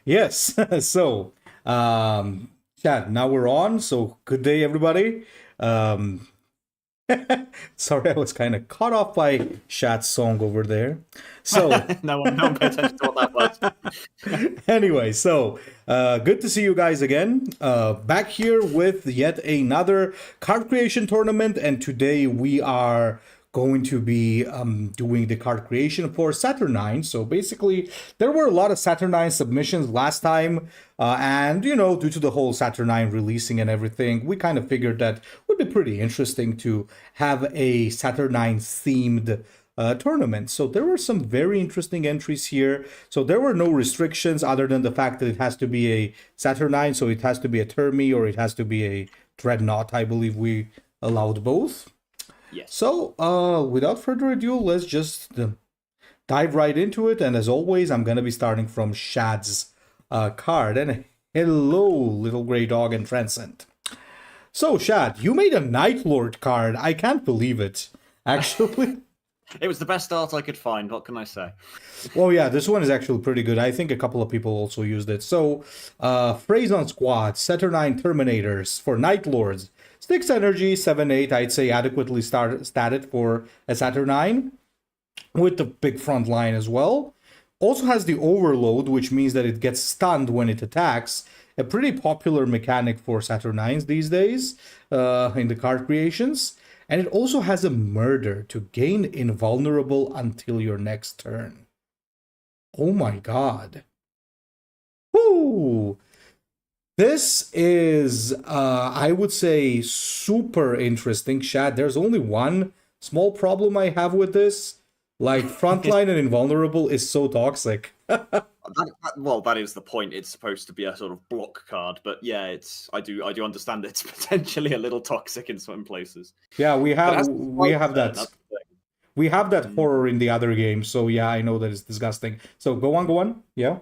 Yes. So, Chad, now we're on. So, good day, everybody. Um, Sorry, I was kind of caught off by Shad's song over there. So, no one paid attention to what that was. anyway, so good to see you guys again. Back here with yet another card creation tournament, and today we are going to be doing the card creation for Saturnine. So basically, there were a lot of Saturnine submissions last time, and you know, due to the whole Saturnine releasing and everything, we kind of figured that would be pretty interesting to have a Saturnine themed tournament. So there were some very interesting entries here. So there were no restrictions other than the fact that it has to be a Saturnine, so it has to be a Termi or it has to be a Dreadnought. I believe we allowed both. Yes. So without further ado, let's just dive right into it. And as always, I'm going to be starting from Shad's card. And hello, Little Grey Dog and Transcend. So, Shad, you made a Night Lord card. I can't believe it, actually. It was the best art I could find. What can I say? Well, yeah, this one is actually pretty good. I think a couple of people also used it. So, Orphans Squad, Saturnine Terminators for Night Lords. 6 energy, 7-8, I'd say adequately statted for a Saturnine. With the big front line as well. Also has the Overload, which means that it gets stunned when it attacks. A pretty popular mechanic for Saturnines these days in the card creations. And it also has a Murder to gain invulnerable until your next turn. Oh my god. Woo! This is, I would say, super interesting, Shad. There's only one small problem I have with this. Like, Frontline and Invulnerable is so toxic. That is the point. It's supposed to be a sort of block card, but yeah, I do understand it's potentially a little toxic in some places. Yeah, we have that. We have that horror in the other game, so yeah, I know that it's disgusting. So go on. Yeah.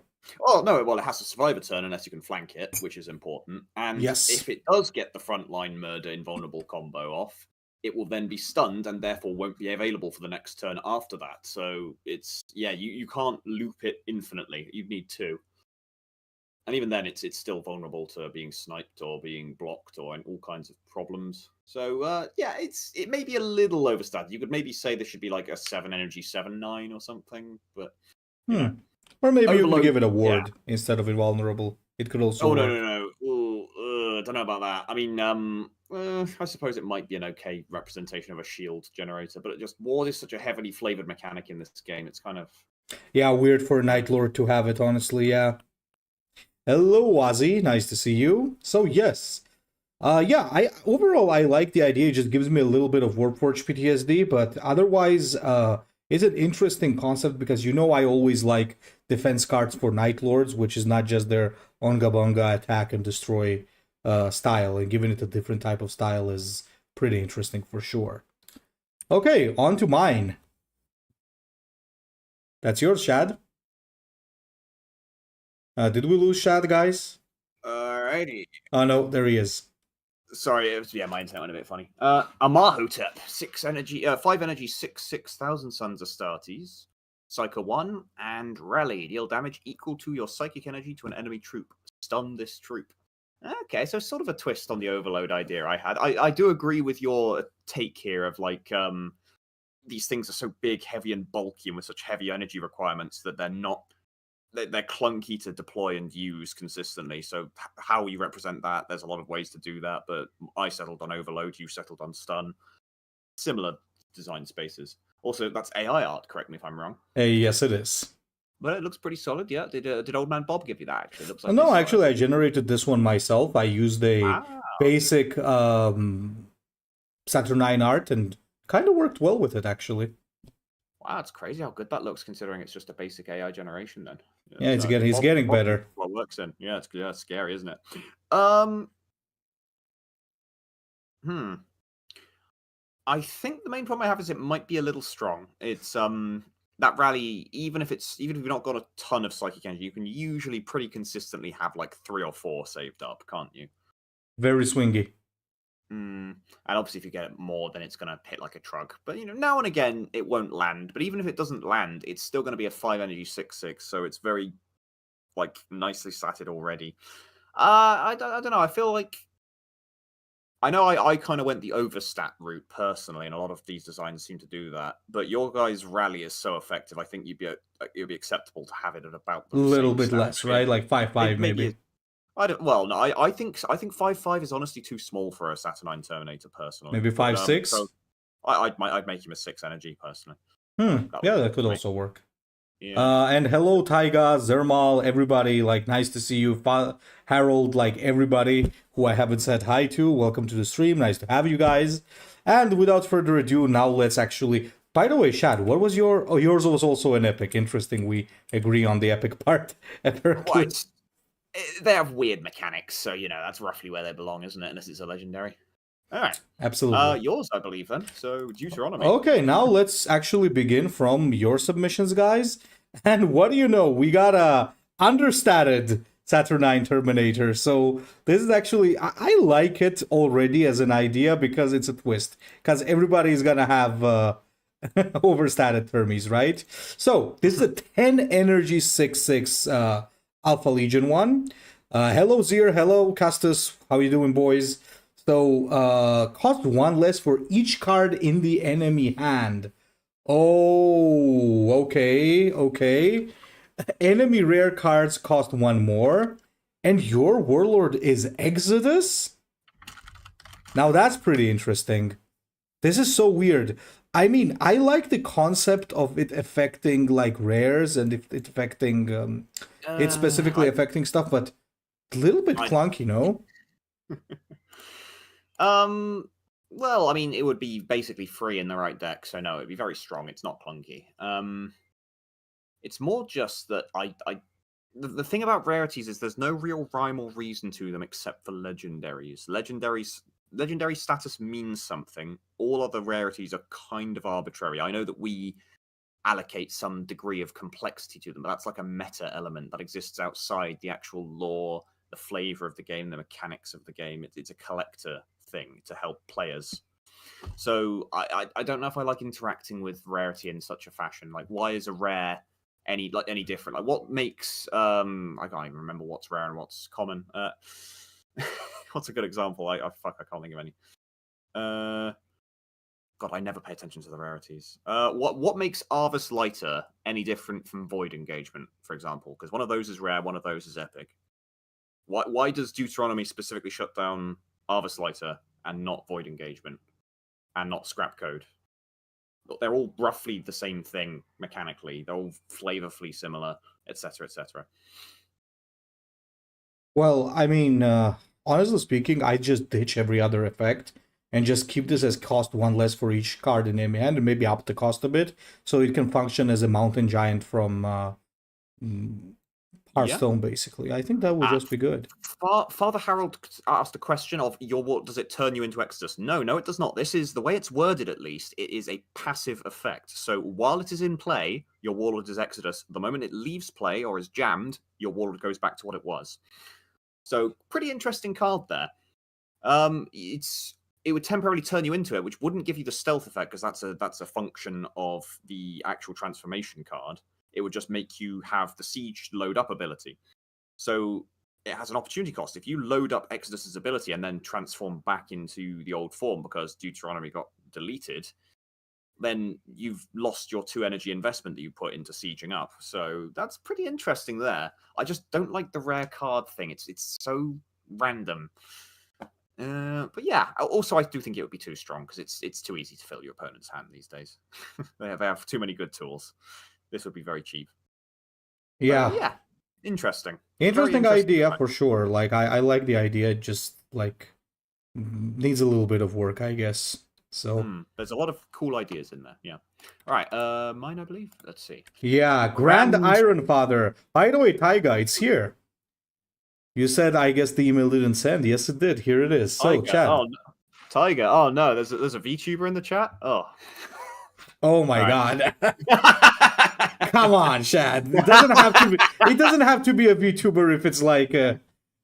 Oh no, well, it has to survive a turn unless you can flank it, which is important. And yes, if it does get the frontline murder invulnerable combo off, it will then be stunned and therefore won't be available for the next turn after that. So it's, yeah, you can't loop it infinitely. You'd need 2. And even then, it's still vulnerable to being sniped or being blocked or all kinds of problems. So yeah, it may be a little overstated. You could maybe say this should be like a 7 energy 7/9 or something, but you know. Or maybe Overload, you could give it a ward instead of invulnerable. It could also work. No. Ooh, I don't know about that. I mean, I suppose it might be an okay representation of a shield generator, but ward is such a heavily flavored mechanic in this game. It's kind of... Yeah, weird for a Night Lord to have it, honestly, yeah. Hello, Ozzy. Nice to see you. So, yes. Yeah, overall, I like the idea. It just gives me a little bit of Warforged PTSD, but otherwise, it's an interesting concept because, you know, I always like defense cards for Night Lords, which is not just their Onga Bunga attack and destroy style, and giving it a different type of style is pretty interesting for sure. Okay, on to mine. That's yours, Shad. Did we lose Shad, guys? Alrighty. Oh, no, there he is. Sorry, my internet went a bit funny. Amahotep, 6 energy, 5 energy, 6,000 Sons Astartes, Psycho 1, and Rally. Deal damage equal to your psychic energy to an enemy troop. Stun this troop. Okay, so sort of a twist on the overload idea I had. I do agree with your take here of like these things are so big, heavy, and bulky, and with such heavy energy requirements that they're clunky to deploy and use consistently. So how you represent that, there's a lot of ways to do that, but I settled on overload, you settled on stun. Similar design spaces. Also, that's AI art, correct me if I'm wrong. Yes, it is. But it looks pretty solid, yeah. Did Old Man Bob give you that, actually? It looks like no, actually, I generated this one myself. I used a basic Saturnine art and kind of worked well with it, actually. Wow, it's crazy how good that looks, considering it's just a basic AI generation then. Yeah, he's getting better. What works in. Yeah, it's scary, isn't it? I think the main problem I have is it might be a little strong. It's that rally, even if you've not got a ton of psychic energy, you can usually pretty consistently have like 3 or 4 saved up, can't you? Very swingy. And obviously, if you get it more, then it's going to hit like a truck. But now and again, it won't land. But even if it doesn't land, it's still going to be a 5 energy 6/6. So it's very nicely statted already. I don't know. I feel like I know I kind of went the overstat route personally, and a lot of these designs seem to do that. But your guys' rally is so effective. I think it'd be acceptable to have it at about the Little same bit stat. less, right? Like 5/5 maybe. I don't. Well, no. I think 5/5 is honestly too small for a Saturnine Terminator personally. Maybe 5/6. So I'd make him a 6 energy personally. Yeah, that could also work. Yeah. And hello, Taiga, Zermal, everybody. Nice to see you. Harold, everybody who I haven't said hi to. Welcome to the stream. Nice to have you guys. And without further ado, now let's actually... By the way, Shad, what was your... Oh, yours was also an epic. Interesting, we agree on the epic part. Well, they have weird mechanics, so, that's roughly where they belong, isn't it? Unless it's a legendary. All right. Absolutely. Yours, I believe, then. So, Deuteronomy. Okay, now let's actually begin from your submissions, guys. And what do you know? We got a understated Saturnine Terminator. So this is actually... I like it already as an idea because it's a twist. Because everybody's going to have overstated Termies, right? So this is a 10 energy 6/6 Alpha Legion one. Hello, Zir. Hello, Castus. How you doing, boys? So, cost 1 less for each card in the enemy hand. Oh, okay. Enemy rare cards cost 1 more. And your Warlord is Exodus? Now that's pretty interesting. This is so weird. I mean, I like the concept of it affecting rares and it affecting... it's specifically affecting stuff, but a little bit clunky, no? Well, I mean, it would be basically free in the right deck, so no, it'd be very strong. It's not clunky. It's more just that the thing about rarities is there's no real rhyme or reason to them except for legendaries. Legendary status means something. All other rarities are kind of arbitrary. I know that we allocate some degree of complexity to them, but that's like a meta element that exists outside the actual lore, the flavor of the game, the mechanics of the game. It's a collector thing to help players. So I don't know if I like interacting with rarity in such a fashion. Why is a rare any different? What makes I can't even remember what's rare and what's common. What's a good example? I can't think of any. God, I never pay attention to the rarities. What makes Arvis Lighter any different from Void Engagement, for example? Because one of those is rare, one of those is epic. Why does Deuteronomy specifically shut down Arvis Lighter and not Void Engagement and not Scrap Code? They're all roughly the same thing mechanically. They're all flavorfully similar, etc., etc. Well, I mean, honestly speaking, I just ditch every other effect and just keep this as cost 1 less for each card in enemy hand and maybe up the cost a bit so it can function as a mountain giant from Hearthstone, basically. I think that would just be good. Father Harold asked a question of what does it turn you into Exodus? No, it does not. This is the way it's worded, at least. It is a passive effect. So while it is in play, your Warlord is Exodus. The moment it leaves play or is jammed, your Warlord goes back to what it was. So pretty interesting card there. It would temporarily turn you into it, which wouldn't give you the stealth effect because that's a function of the actual transformation card. It would just make you have the siege load up ability. So it has an opportunity cost. If you load up Exodus's ability and then transform back into the old form because Deuteronomy got deleted, then you've lost your 2 energy investment that you put into sieging up. So that's pretty interesting there. I just don't like the rare card thing. It's so random. But yeah, also I do think it would be too strong because it's too easy to fill your opponent's hand these days. They have too many good tools. This would be very cheap. Yeah. But yeah. Interesting. Interesting idea for sure. I like the idea. It just needs a little bit of work, I guess. So there's a lot of cool ideas in there. Yeah. All right. Mine, I believe. Let's see. Yeah. Grand Iron Father. By the way, Taiga, it's here. You said, I guess the email didn't send. Yes, it did. Here it is. So, Tiger. chat. Oh, no. Tiger. Oh no, there's a VTuber in the chat. Oh. Oh my God. Come on, Shad. It doesn't have to be a VTuber if it's like a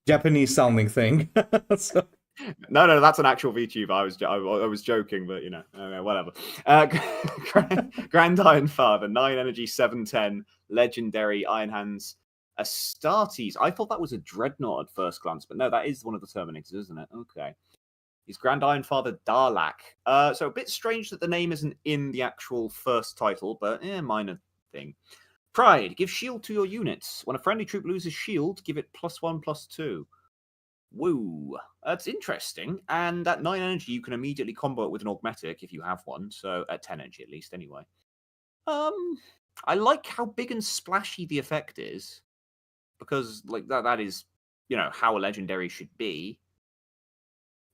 Japanese sounding thing. So. No, that's an actual VTuber. I was joking, but you know, whatever. Grand Iron Father, 9 energy, 7/10, legendary Iron Hands, Astartes. I thought that was a Dreadnought at first glance, but no, that is one of the Terminators, isn't it? Okay. He's Grand Iron Father Darlak. So a bit strange that the name isn't in the actual first title, but minor thing. Pride, give shield to your units. When a friendly troop loses shield, give it +1/+2. Woo, that's interesting. And at 9 energy, you can immediately combo it with an augmetic if you have one. So at 10 energy, at least, anyway. I like how big and splashy the effect is, because like that is, you know, how a legendary should be.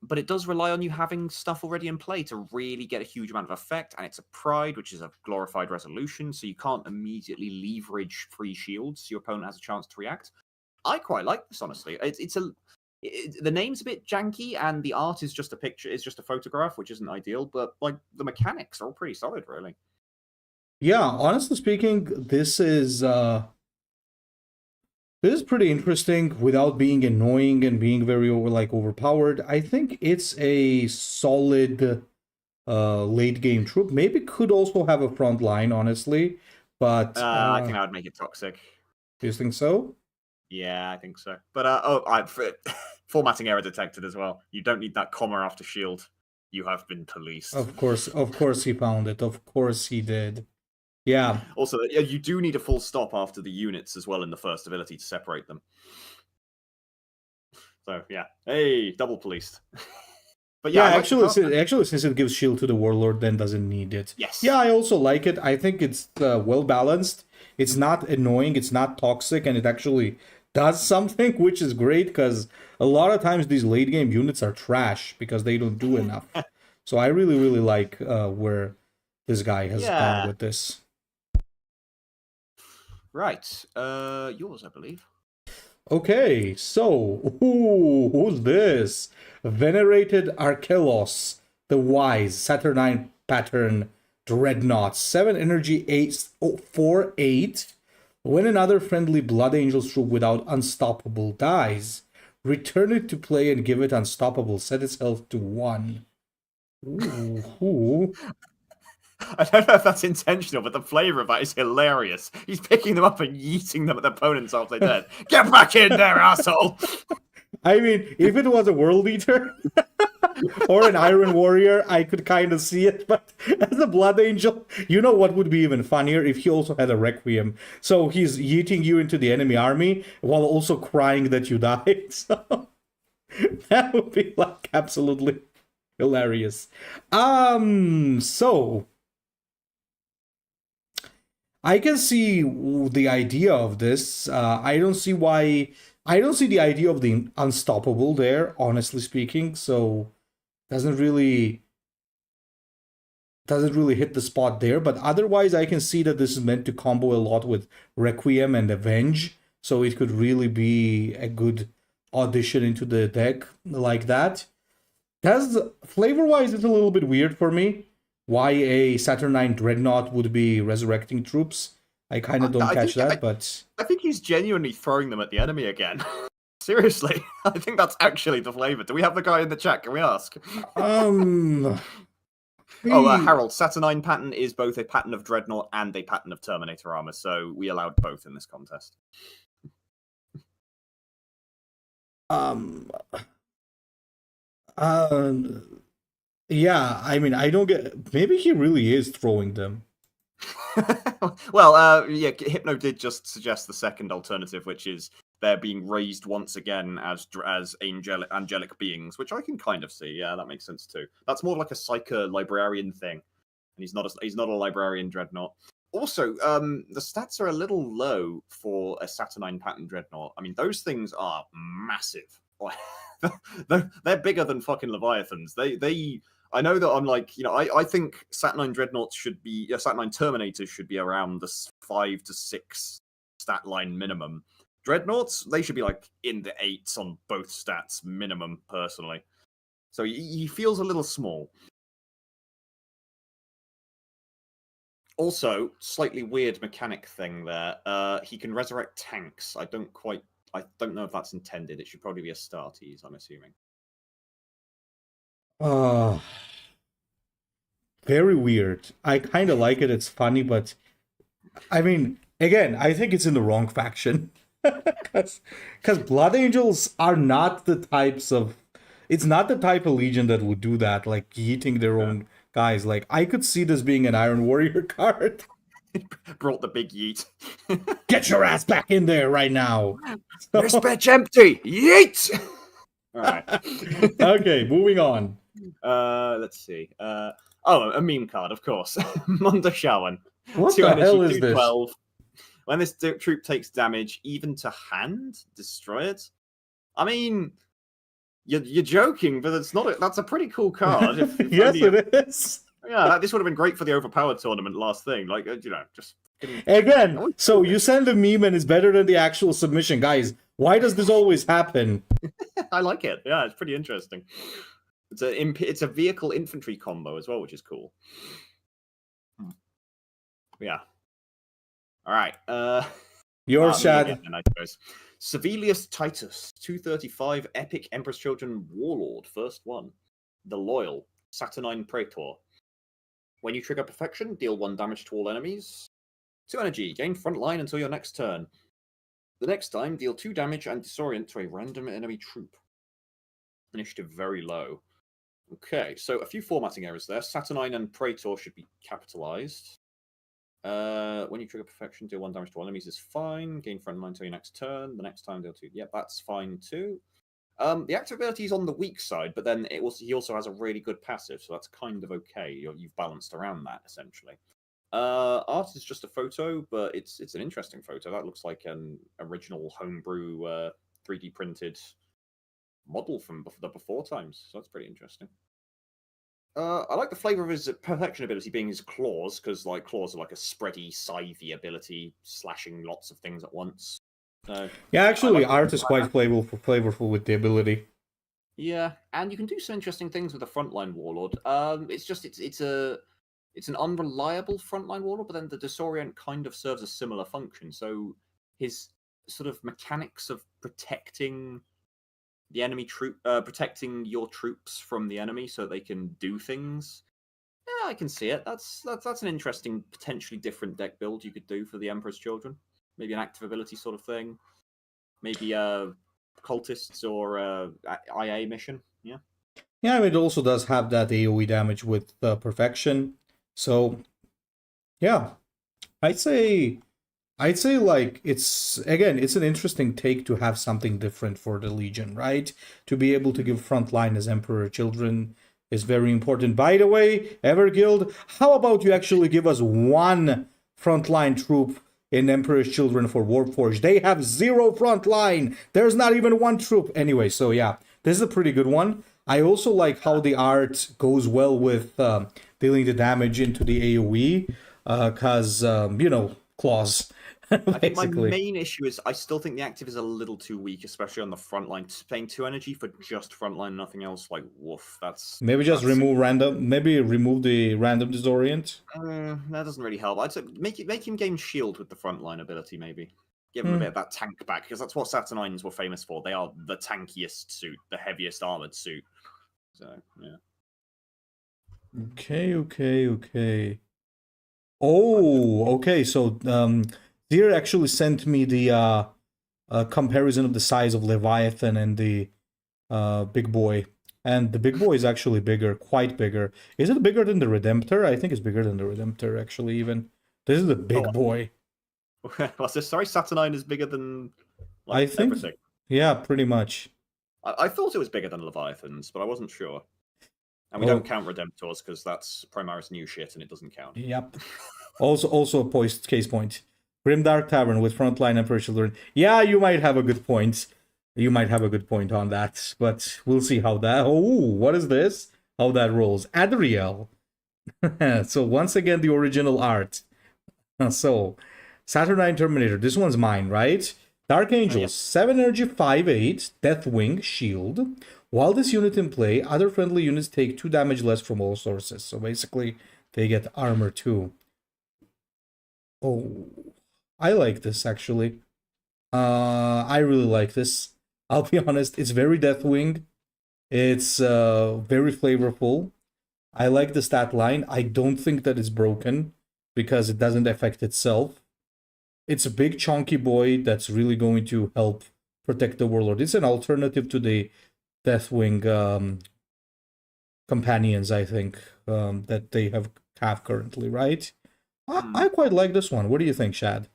But it does rely on you having stuff already in play to really get a huge amount of effect, and it's a pride, which is a glorified resolution, so you can't immediately leverage free shields, so your opponent has a chance to react. I quite like this, honestly. The name's a bit janky, and the art is just a picture, it's just a photograph, which isn't ideal, but like the mechanics are all pretty solid, really. Yeah, honestly speaking, this is pretty interesting without being annoying and being very overpowered. I think it's a solid late game troop. Maybe could also have a front line, honestly, but I think I would make it toxic. Do you think so? Yeah, I think so. But formatting error detected as well. You don't need that comma after shield. You have been policed. Of course he found it. Of course he did. Yeah. Also, you do need a full stop after the units as well in the first ability to separate them. So yeah, hey, double policed. But yeah, actually, since it gives shield to the warlord, then doesn't need it. Yes. Yeah, I also like it. I think it's well balanced. It's not annoying. It's not toxic, and it actually does something, which is great because a lot of times these late game units are trash because they don't do enough. So I really like where this guy has gone with this. Right. Yours, I believe. Okay, so who's this? Venerated Archelos, the wise Saturnine pattern dreadnought. 7 energy, 4/8. When another friendly Blood Angels troop without unstoppable dies, return it to play and give it unstoppable. Set itself to 1. Ooh. I don't know if that's intentional, but the flavor of that is hilarious. He's picking them up and yeeting them at the opponents after they're dead. Get back in there, asshole! I mean, if it was a World Eater or an Iron Warrior, I could kind of see it. But as a Blood Angel, you know what would be even funnier if he also had a Requiem. So he's yeeting you into the enemy army while also crying that you died. So that would be like absolutely hilarious. So I can see the idea of this. I don't see the idea of the unstoppable there, honestly speaking. So doesn't really hit the spot there. But otherwise, I can see that this is meant to combo a lot with Requiem and Avenge. So it could really be a good addition into the deck like that. That's flavor-wise, it's a little bit weird for me. Why a Saturnine Dreadnought would be resurrecting troops. I kind of don't catch that, but... I think he's genuinely throwing them at the enemy again. Seriously, I think that's actually the flavor. Do we have the guy in the chat? Can we ask? Harold, Saturnine pattern is both a pattern of Dreadnought and a pattern of Terminator armor, so we allowed both in this contest. Yeah, I mean, I don't get... Maybe he really is throwing them. Well, yeah, Hypno did just suggest the second alternative, which is they're being raised once again as angelic beings, which I can kind of see. Yeah, that makes sense too. That's more like a Psyker librarian thing, and he's not a librarian dreadnought. Also, the stats are a little low for a Saturnine pattern dreadnought. I mean, those things are massive. They're bigger than fucking Leviathans. I know that I'm like, you know, I think Saturnine Dreadnoughts Saturnine Terminators should be around the 5 to 6 stat line minimum. Dreadnoughts, they should be like in the 8s on both stats minimum, personally. So he feels a little small. Also, slightly weird mechanic thing there. He can resurrect tanks. I don't know if that's intended. It should probably be Astartes, I'm assuming. Uh, very weird. I kind of like it. It's funny, but I mean, again, I think it's in the wrong faction. Because Blood Angels are not the types of. It's not the type of legion that would do that, like yeeting their own guys. Like, I could see this being an Iron Warrior card. Brought the big yeet. Get your ass back in there right now. This bitch empty. Yeet. All right. Okay, moving on. Let's see. Oh, a meme card, of course. Mundo Shawan. What the hell is this? 12. When this troop takes damage, even to hand, destroy it. I mean, you're joking, but it's not. That's a pretty cool card. Yes, it is. Yeah, this would have been great for the overpowered tournament last thing. Like, just again. So you send a meme and it's better than the actual submission, guys. Why does this always happen? I like it. Yeah, it's pretty interesting. It's a vehicle infantry combo as well, which is cool. Yeah. All right. Yours, Shad. I suppose. Sevelius Titus, 235, Epic Empress Children Warlord, first one. The Loyal, Saturnine Praetor. When you trigger Perfection, deal 1 damage to all enemies. 2 energy, gain front line until your next turn. The next time, deal 2 damage and disorient to a random enemy troop. Initiative very low. Okay, so a few formatting errors there. Saturnine and Praetor should be capitalized. When you trigger Perfection, deal 1 damage to all enemies is fine. Gain front line until your next turn. The next time, deal 2. Yep, that's fine too. The active ability is on the weak side, but then he also has a really good passive, so that's kind of okay. You've balanced around that, essentially. Art is just a photo, but it's an interesting photo. That looks like an original homebrew 3D printed model from the before times, so that's pretty interesting. I like the flavor of his perfection ability being his claws, because like claws are like a spready, scythy ability, slashing lots of things at once. Yeah, actually, art is quite flavorful with the ability. Yeah, and you can do some interesting things with the frontline warlord. It's an unreliable frontline warlord, but then the disorient kind of serves a similar function. So his sort of mechanics of protecting the enemy troop, protecting your troops from the enemy so they can do things. Yeah, I can see it. That's an interesting, potentially different deck build you could do for the Emperor's Children. Maybe an active ability sort of thing. Maybe cultists or IA mission. Yeah. Yeah, I mean, it also does have that AoE damage with perfection. So, yeah, I'd say like it's an interesting take to have something different for the Legion, right? To be able to give frontline as Emperor Children is very important. By the way, Everguild, how about you actually give us 1 frontline troop in Emperor's Children for Warforged? They have 0 frontline. There's not even 1 troop. Anyway, so yeah, this is a pretty good one. I also like how the art goes well with dealing the damage into the AoE, because, claws. I think my main issue is I still think the active is a little too weak, especially on the front line. Paying 2 energy for just frontline, nothing else, like woof. Maybe just remove random. Maybe remove the random disorient. That doesn't really help. I'd say make him gain shield with the frontline ability. Maybe give him a bit of that tank back, because that's what Saturnines were famous for. They are the tankiest suit, the heaviest armored suit. So yeah. Okay. Oh, okay. So Deer actually sent me the comparison of the size of Leviathan and the big boy. And the big boy is actually bigger, quite bigger. Is it bigger than the Redemptor? I think it's bigger than the Redemptor, actually, even. This is the big boy. What's this? Sorry, Saturnine is bigger than I think, everything. Yeah, pretty much. I thought it was bigger than Leviathans, but I wasn't sure. And we don't count Redemptors, because that's Primaris new shit, and it doesn't count. Yep. also a case point. Grimdark Tavern with Frontline Emperor Children. Yeah, you might have a good point. You might have a good point on that, but we'll see how that... Oh, what is this? How that rolls. Adriel. So once again, the original art. So, Saturnine Terminator. This one's mine, right? Dark Angels. 7 energy, 5/8. Deathwing, shield. While this unit in play, other friendly units take 2 damage less from all sources. So basically, they get armor too. Oh, I like this, actually. I really like this. I'll be honest, it's very Deathwing. It's very flavorful. I like the stat line. I don't think that it's broken because it doesn't affect itself. It's a big chunky boy that's really going to help protect the warlord. It's an alternative to the Deathwing companions, I think, that they have currently, right? I quite like this one. What do you think, Shad?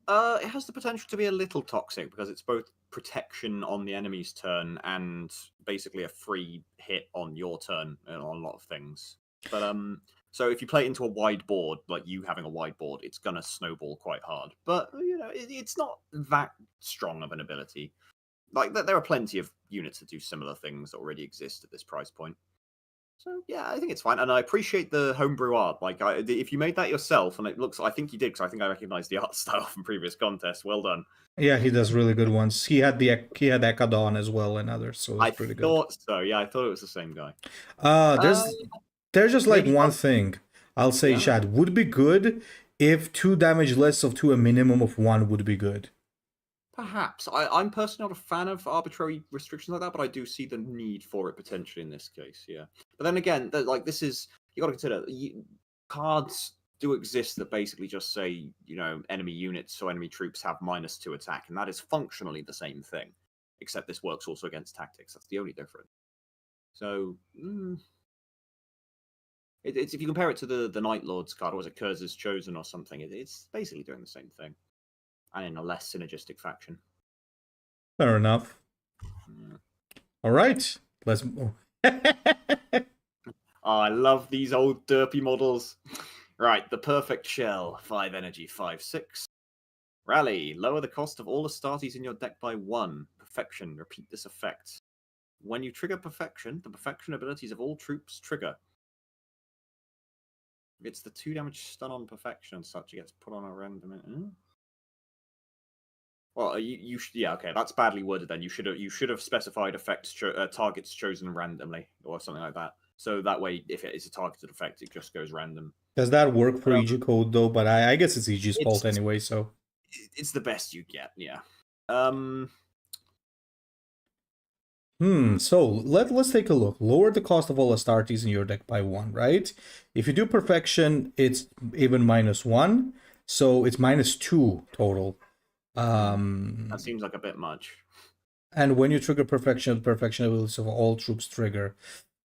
It has the potential to be a little toxic because it's both protection on the enemy's turn and basically a free hit on your turn on a lot of things. But so if you play it into a wide board, like you having a wide board, it's gonna snowball quite hard. But it's not that strong of an ability. Like there are plenty of units that do similar things that already exist at this price point. So yeah, I think it's fine, and I appreciate the homebrew art. Like, if you made that yourself, and it looks, I think you did, because I think I recognized the art style from previous contests. Well done. Yeah, he does really good ones. He had Ekadon as well and others, so it's pretty good. I thought so. Yeah, I thought it was the same guy. There's just like one fun. thing I'll say, Yeah. Shad, would be good if 2 damage less to a minimum of 1 would be good. Perhaps I'm personally not a fan of arbitrary restrictions like that, but I do see the need for it potentially in this case. Yeah, but then again, like this is you got to consider cards do exist that basically just say enemy units, so enemy troops have -2 attack, and that is functionally the same thing, except this works also against tactics. That's the only difference. So it's if you compare it to the Night Lords card, or was it Kurz's Chosen or something, it's basically doing the same thing, and in a less synergistic faction. Fair enough. Yeah. All right, let's. Oh, I love these old derpy models. Right, the Perfect Shell, 5 energy, 5/6. Rally, lower the cost of all the Astartes in your deck by 1. Perfection, repeat this effect. When you trigger Perfection, the Perfection abilities of all troops trigger. It's the 2 damage stun on Perfection and such, it gets put on a random. Well, yeah, okay, that's badly worded then. You should have specified effects targets chosen randomly or something like that. So that way, if it is a targeted effect, it just goes random. Does that work for EG code though? But I guess it's EG's fault anyway. So it's the best you get. Yeah. So let's take a look. Lower the cost of all Astartes in your deck by 1, right? If you do Perfection, it's even -1, so it's -2 total. That seems like a bit much. And when you trigger Perfection, the Perfection abilities of all troops trigger.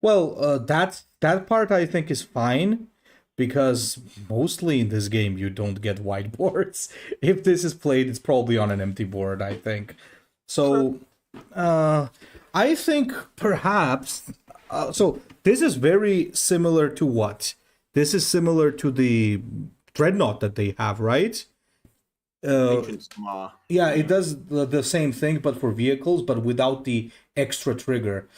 Well, that part I think is fine, because mostly in this game you don't get white boards. If this is played, it's probably on an empty board, I think. So, I think perhaps... so this is very similar to what? This is similar to the Dreadnought that they have, right? Yeah, it does the same thing, but for vehicles, but without the extra trigger.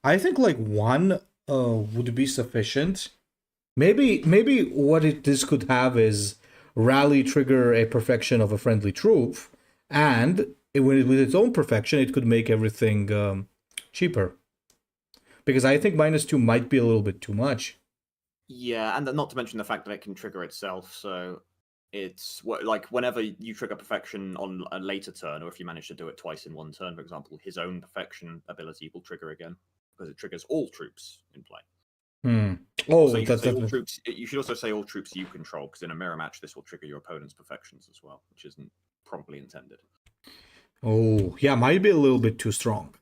I think like 1 would be sufficient. Maybe what this could have is rally trigger a perfection of a friendly troop, and with its own perfection, it could make everything cheaper. Because I think -2 might be a little bit too much. Yeah, and not to mention the fact that it can trigger itself, so it's like whenever you trigger perfection on a later turn, or if you manage to do it twice in one turn, for example, his own perfection ability will trigger again because it triggers all troops in play. Oh, so that's all troops. You should also say all troops you control, because in a mirror match, this will trigger your opponent's perfections as well, which isn't probably intended. Oh, yeah, might be a little bit too strong.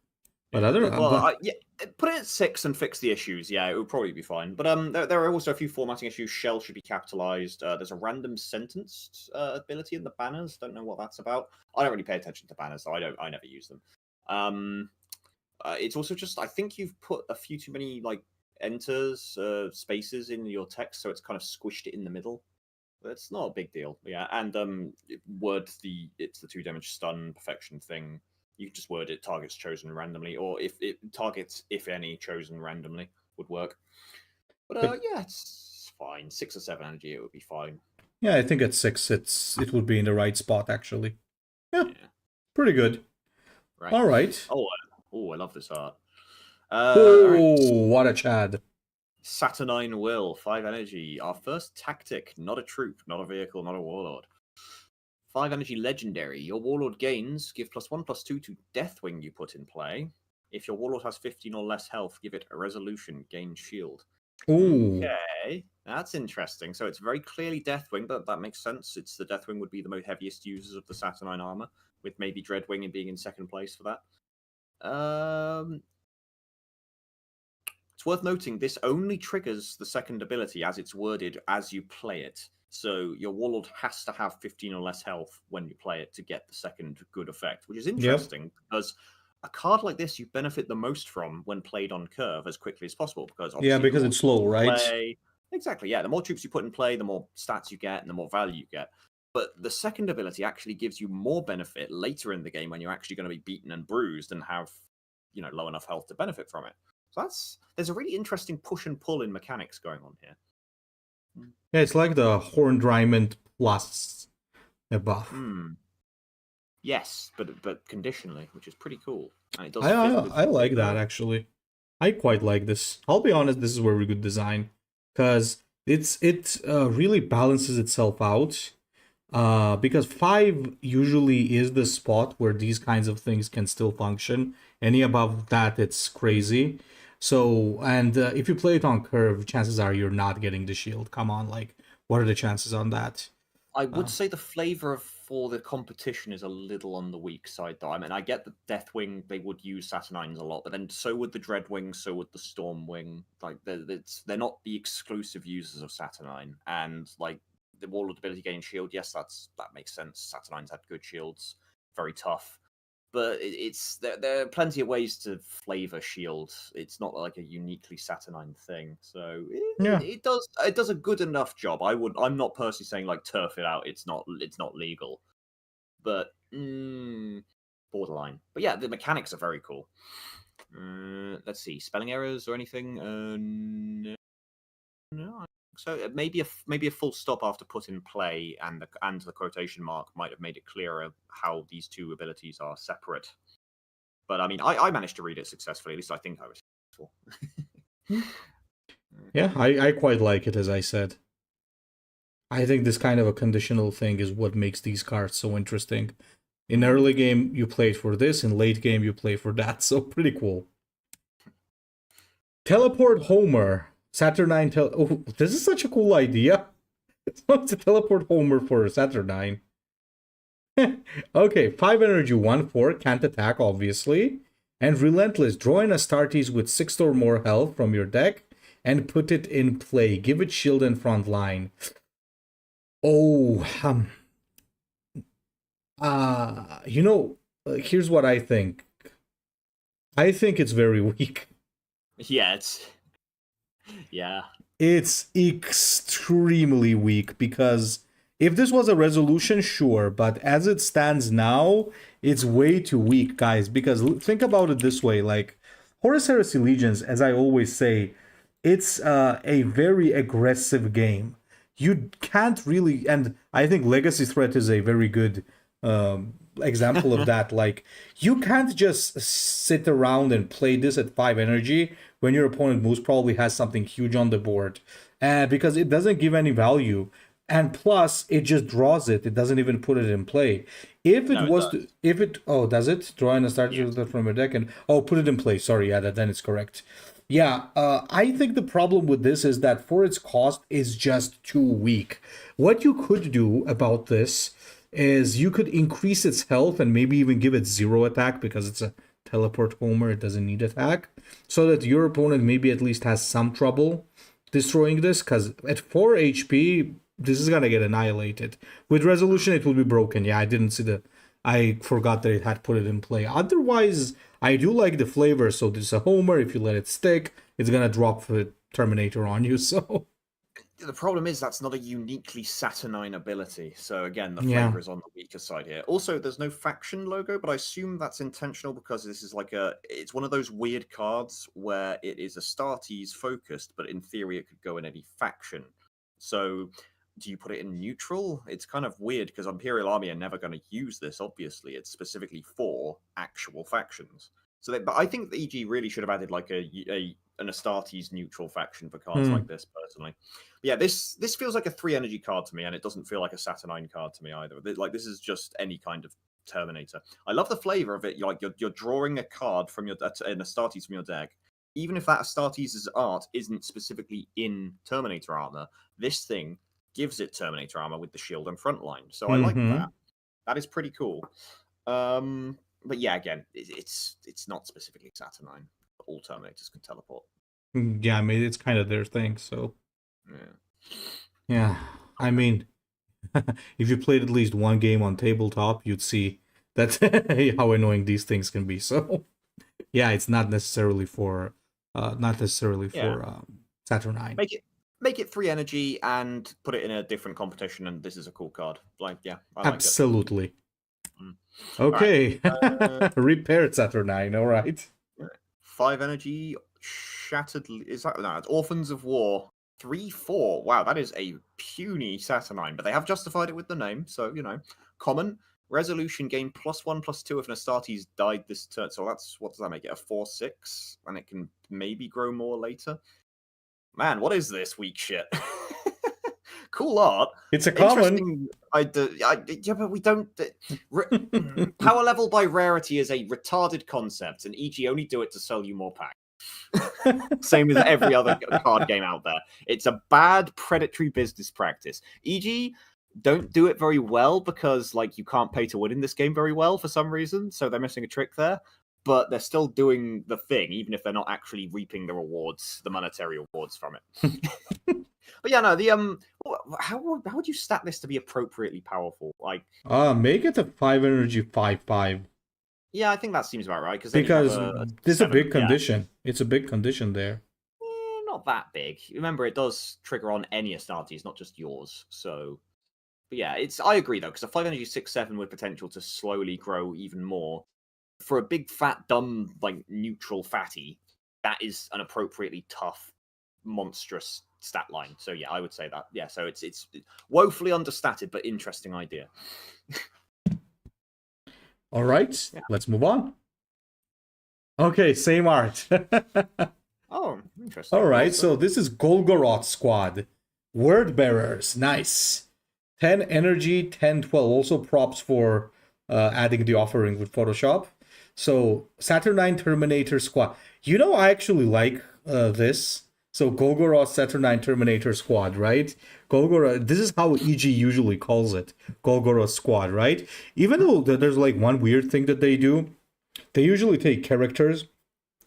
But I don't know. Well, yeah, put it at 6 and fix the issues. Yeah, it would probably be fine. But there are also a few formatting issues. Shell should be capitalized. There's a random sentenced ability in the banners. Don't know what that's about. I don't really pay attention to banners, so I never use them. It's also just I think you've put a few too many like enters spaces in your text, so it's kind of squished it in the middle. But it's not a big deal. Yeah, and it's the 2 damage stun perfection thing. You can just word it targets chosen randomly, or if it targets, if any, chosen randomly would work. But yeah, it's fine. 6 or 7 energy, it would be fine. Yeah, I think at 6, it would be in the right spot actually. Yeah. Pretty good. Right. All right. Oh, I love this art. Right. What a Chad. Saturnine Will, 5 energy. Our first tactic, not a troop, not a vehicle, not a warlord. 5 energy legendary. Your warlord gains give +1/+2 to Deathwing you put in play. If your warlord has 15 or less health, give it a resolution, gain shield. Ooh. Okay, that's interesting. So it's very clearly Deathwing, but that makes sense. It's the Deathwing would be the most heaviest users of the Saturnine armor, with maybe Dreadwing and being in second place for that. It's worth noting this only triggers the second ability as it's worded as you play it. So your warlord has to have 15 or less health when you play it to get the second good effect, which is interesting because a card like this you benefit the most from when played on curve as quickly as possible because Yeah, obviously because it's slow, right? Exactly, yeah. The more troops you put in play, the more stats you get and the more value you get. But the second ability actually gives you more benefit later in the game when you're actually going to be beaten and bruised and have, low enough health to benefit from it. So there's a really interesting push and pull in mechanics going on here. Yeah, it's like the Horned Diamond plus a buff. Yes, but conditionally, which is pretty cool. And it does I like that actually. I quite like this. I'll be honest, this is a very good design because it really balances itself out. Because 5 usually is the spot where these kinds of things can still function. Any above that, it's crazy. So, and if you play it on curve, chances are you're not getting the shield. Come on, like, what are the chances on that? I would say the flavor for the competition is a little on the weak side, though. I mean, I get the Deathwing, they would use Saturnines a lot, but then so would the Dreadwing, so would the Stormwing. Like, they're not the exclusive users of Saturnine. And, like, the Warlord ability gain shield, yes, that makes sense. Saturnines had good shields, very tough. But there are plenty of ways to flavor shield. It's not like a uniquely Saturnine thing. So it does a good enough job. I'm not personally saying like turf it out. It's not legal, but borderline. But yeah, the mechanics are very cool. Let's see, spelling errors or anything? No. So maybe a full stop after put in play and the quotation mark might have made it clearer how these two abilities are separate. But I mean, I managed to read it successfully. At least I think I was successful. Yeah, I quite like it, as I said. I think this kind of a conditional thing is what makes these cards so interesting. In early game, you play for this. In late game, you play for that. So pretty cool. Teleport Homer. Saturnine oh, this is such a cool idea. It's not to teleport Homer for Saturnine. Okay, 5 energy, 1/4, can't attack, obviously. And Relentless, draw in Astartes with 6 or more health from your deck and put it in play. Give it shield and front line. Oh, here's what I think. I think it's very weak. Yeah. It's extremely weak because if this was a resolution, sure, but as it stands now, it's way too weak, guys. Because think about it this way, like, Horus Heresy Legions, as I always say, it's a very aggressive game. You can't really, and I think Legacy Threat is a very good example of that. Like, you can't just sit around and play this at 5 energy when your opponent most probably has something huge on the board, because it doesn't give any value. And plus, it just draws it. It doesn't even put it in play. Does it? Draw in a starter from a deck and put it in play. Sorry, yeah, then it's correct. Yeah, I think the problem with this is that for its cost is just too weak. What you could do about this is you could increase its health and maybe even give it 0 attack because it's a teleport Homer, it doesn't need attack, so that your opponent maybe at least has some trouble destroying this, because at 4 HP, this is gonna get annihilated. With resolution, it will be broken. Yeah, I forgot that it had put it in play. Otherwise, I do like the flavor, so this is a Homer. If you let it stick, it's gonna drop the Terminator on you, so... The problem is that's not a uniquely Saturnine ability. So again, the flavor is on the weaker side here. Also, there's no faction logo, but I assume that's intentional because this is like it's one of those weird cards where it is Astartes focused, but in theory it could go in any faction. So do you put it in neutral? It's kind of weird because Imperial Army are never going to use this, obviously. It's specifically for actual factions. But I think the EG really should have added like an Astartes neutral faction for cards like this, personally. But yeah, this feels like a 3 energy card to me, and it doesn't feel like a Saturnine card to me either. Like, this is just any kind of Terminator. I love the flavor of it. You're drawing a card from your in Astartes from your deck. Even if that Astartes' art isn't specifically in Terminator armor, this thing gives it Terminator armor with the shield and frontline. So I like that. That is pretty cool. But yeah, again, it's not specifically Saturnine. All Terminators can teleport. Yeah, I mean, it's kind of their thing, so. Yeah. I mean, if you played at least one game on tabletop, you'd see that's how annoying these things can be. So, yeah, it's not necessarily for Saturnine. Make it 3 energy and put it in a different competition, and this is a cool card. Like, yeah, I Absolutely. Like it. Okay, right. Repaired Saturnine. All right. 5 energy, shattered. Is that no? It's Orphans of War. 3/4. Wow, that is a puny Saturnine, but they have justified it with the name, so common. Resolution gain +1/+2 if an Astartes died this turn. So what does that make it? A 4/6, and it can maybe grow more later. Man, what is this weak shit? Cool art. It's a common. Yeah, but we don't. Power level by rarity is a retarded concept, and EG only do it to sell you more packs. Same as every other card game out there. It's a bad predatory business practice. EG don't do it very well because you can't pay to win in this game very well for some reason, so they're missing a trick there. But they're still doing the thing, even if they're not actually reaping the rewards, the monetary rewards from it. But yeah, no, how would you stat this to be appropriately powerful? Make it a 5 energy 5/5. Yeah, I think that seems about right because this is a big condition. Yeah. It's a big condition there. Not that big. Remember, it does trigger on any Astartes, not just yours. So, but yeah, I agree though because a 5 energy 6/7 with potential to slowly grow even more. For a big, fat, dumb, neutral fatty, that is an appropriately tough, monstrous stat line. So yeah, I would say that. Yeah, so it's woefully understated, but interesting idea. All right, Let's move on. Okay, same art. Oh, interesting. All right, so this is Goggoroth Squad. Word Bearers, nice. 10 energy, 10/12. Also props for adding the offering with Photoshop. So, Saturnine Terminator Squad. I actually like this. So, Goggoroth Saturnine Terminator Squad, right? Goggoroth, this is how EG usually calls it. Goggoroth Squad, right? Even though there's one weird thing that they do. They usually take characters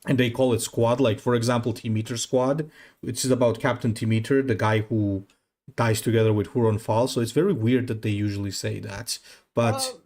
and they call it squad. Like, for example, Timeter Squad, which is about Captain Timeter, the guy who dies together with Huron Fall. So, it's very weird that they usually say that. But...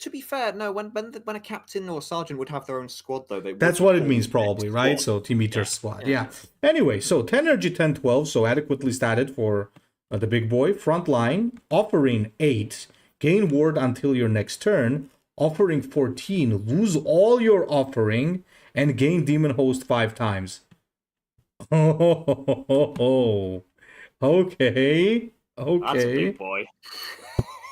to be fair, no. When a captain or a sergeant would have their own squad, though, that's what it means, probably, right? So Timeter Squad, yeah. Anyway, so 10 energy, 10/12, so adequately statted for the big boy. Frontline, offering 8, gain ward until your next turn. Offering 14, lose all your offering and gain Demon Host 5 times. Oh, okay. That's a big boy.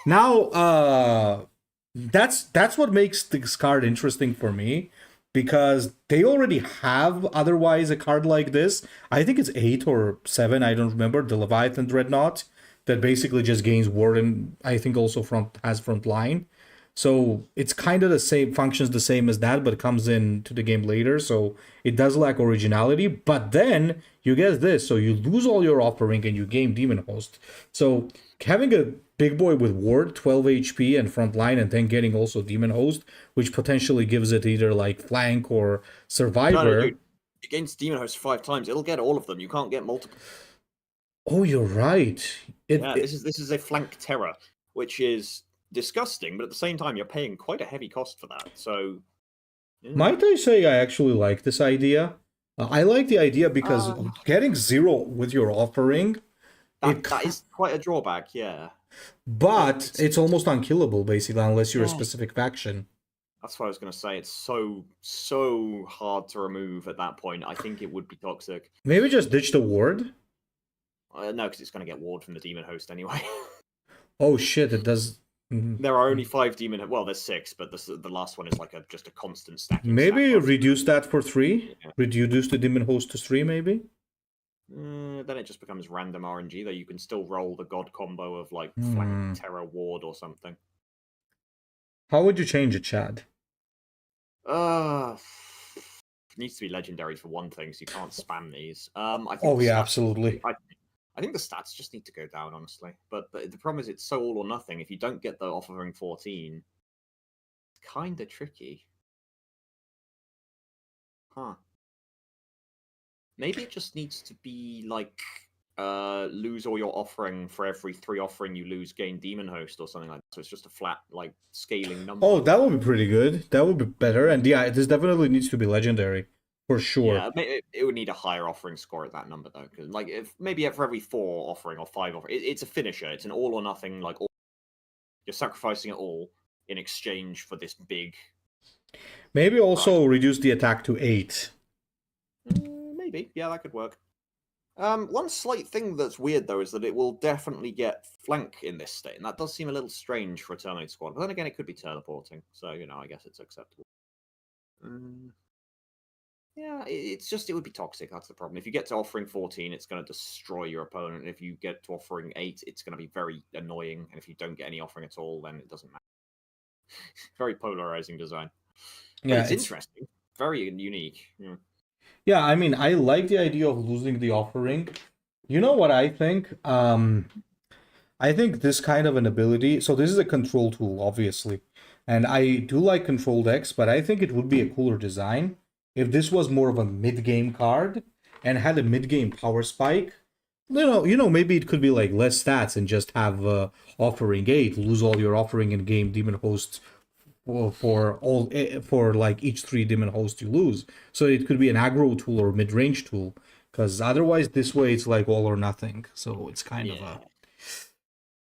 Now, that's what makes this card interesting for me, because they already have otherwise a card like this. I think it's 8 or 7, I don't remember, the Leviathan Dreadnought, that basically just gains Warden. I think also has front line. So it's kind of the same, functions the same as that, but it comes into the game later. So it does lack originality. But then you get this. So you lose all your offering and you gain Demon Host. So having a big boy with ward, 12 HP and front line, and then getting also Demon Host, which potentially gives it either flank or survivor. No, dude. Against Demon Host 5 times, it'll get all of them. You can't get multiple. Oh, you're right. This is a flank terror, which is disgusting, but at the same time, you're paying quite a heavy cost for that. So, might I say I actually like this idea? I like the idea because getting 0 with your offering, that is quite a drawback, yeah. But it's almost unkillable, basically, unless you're a specific faction. That's what I was going to say. It's so hard to remove at that point. I think it would be toxic. Maybe just ditch the ward? No, because it's going to get ward from the Demon Host anyway. Oh shit, it does... There are only 5 demon. Well, there's 6, but the last one is just a constant stacking. Maybe reduce that for 3. Yeah. Reduce the demon host to 3, maybe. Then it just becomes random RNG. Though you can still roll the god combo of flank terror ward or something. How would you change it, Chad? It needs to be legendary for one thing, so you can't spam these. I think Oh the yeah, stats. absolutely. I think the stats just need to go down, honestly. But the problem is, it's so all or nothing. If you don't get the offering 14, it's kind of tricky. Huh. Maybe it just needs to be like lose all your offering for every 3 offering you lose, gain demon host or something like that. So it's just a flat like scaling number. Oh, that would be pretty good. That would be better. And yeah, this definitely needs to be legendary for sure. Yeah, it would need a higher offering score at that number though, because like if maybe for every 4 offering or 5 offering, it's a finisher. It's an all or nothing. Like you're sacrificing it all in exchange for this big. Maybe also reduce the attack to 8. Maybe, yeah, that could work. One slight thing that's weird though is that it will definitely get flank in this state, and that does seem a little strange for a Terminator squad. But then again, it could be teleporting, so I guess it's acceptable. Yeah, it would be toxic. That's the problem. If you get to offering 14, it's going to destroy your opponent. And if you get to offering 8, it's going to be very annoying. And if you don't get any offering at all, then it doesn't matter. Very polarizing design. But Yeah, it's interesting. Very unique. Yeah. Yeah, I mean, I like the idea of losing the offering. You know what I think? I think this kind of an ability. So this is a control tool, obviously, and I do like control decks, but I think it would be a cooler design if this was more of a mid-game card and had a mid-game power spike. Maybe it could be like less stats and just have offering 8, lose all your offering in game demon host for like each 3 demon hosts you lose. So it could be an aggro tool or mid-range tool, because otherwise this way it's like all or nothing. So it's kind of a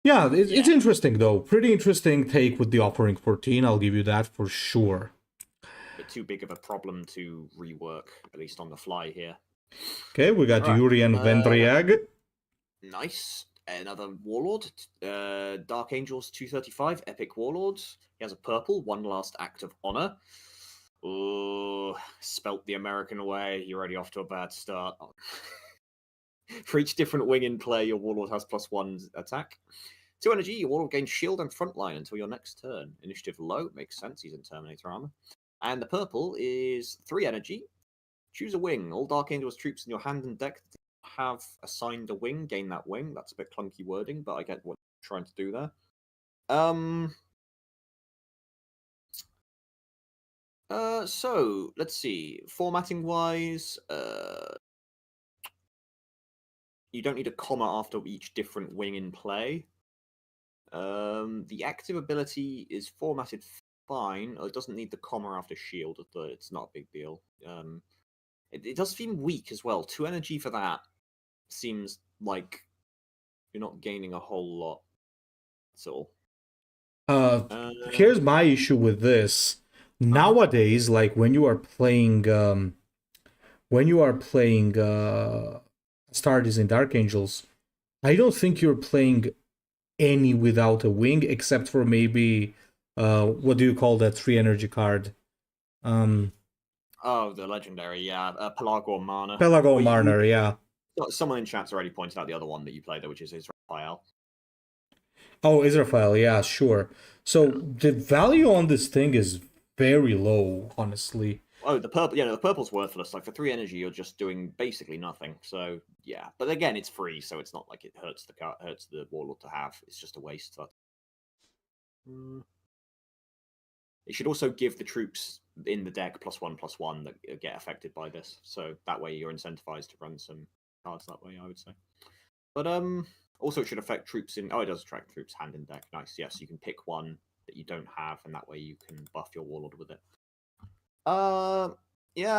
it's interesting though. Pretty interesting take with the offering 14. I'll give you that for sure. But too big of a problem to rework, at least on the fly here. Okay, we got Yuri and Vendriag. Nice. Another Warlord. Dark Angels 235, Epic Warlords. He has a purple, One Last Act of Honor. Oh, spelt the American way. You're already off to a bad start. For each different wing in play, your Warlord has +1 attack. 2 energy, your Warlord gains shield and frontline until your next turn. Initiative low, makes sense, he's in Terminator armor. And the purple is 3 energy. Choose a wing. All Dark Angels troops in your hand and deck have assigned a wing, gain that wing. That's a bit clunky wording, but I get what you're trying to do there. So let's see. Formatting wise, you don't need a comma after each different wing in play. The active ability is formatted fine. It doesn't need the comma after shield. It's not a big deal. It does seem weak as well. 2 energy for that seems like you're not gaining a whole lot. That's all. Here's my issue with this. Nowadays, like when you are playing Astartes and Dark Angels, I don't think you're playing any without a wing, except for maybe what do you call that 3 energy card? Oh, the legendary, yeah, Pelagor Marner. Pelagor Marner, yeah. Someone in chat's already pointed out the other one that you play there, which is Israel. Oh, Israel, yeah, sure. So the value on this thing is very low, honestly. Oh, the purple, the purple's worthless. Like for 3 energy, you're just doing basically nothing. So yeah, but again, it's free, so it's not like it hurts the Warlord to have. It's just a waste. It should also give the troops in the deck +1/+1 that get affected by this. So that way you're incentivized to run some cards that way, I would say. But also it should affect troops in. Oh, it does attract troops hand in deck. Nice. Yes, you can pick one that you don't have, and that way you can buff your Warlord with it. Yeah,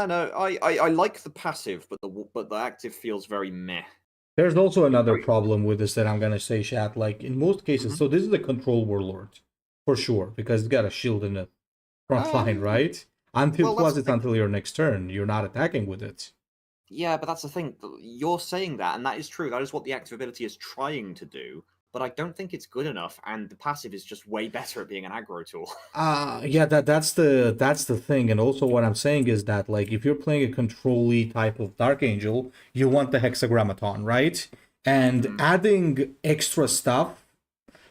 no, I like the passive, but the active feels very meh. There's also another problem with this that I'm gonna say, Shad. Like in most cases, so this is a control Warlord for sure because it's got a shield in the front line, right? Until your next turn, you're not attacking with it. Yeah, but that's the thing. You're saying that, and that is true. That is what the active ability is trying to do. But I don't think it's good enough, and the passive is just way better at being an aggro tool. Yeah, that's the thing. And also what I'm saying is that like if you're playing a control-y type of Dark Angel, you want the Hexagrammaton, right? And adding extra stuff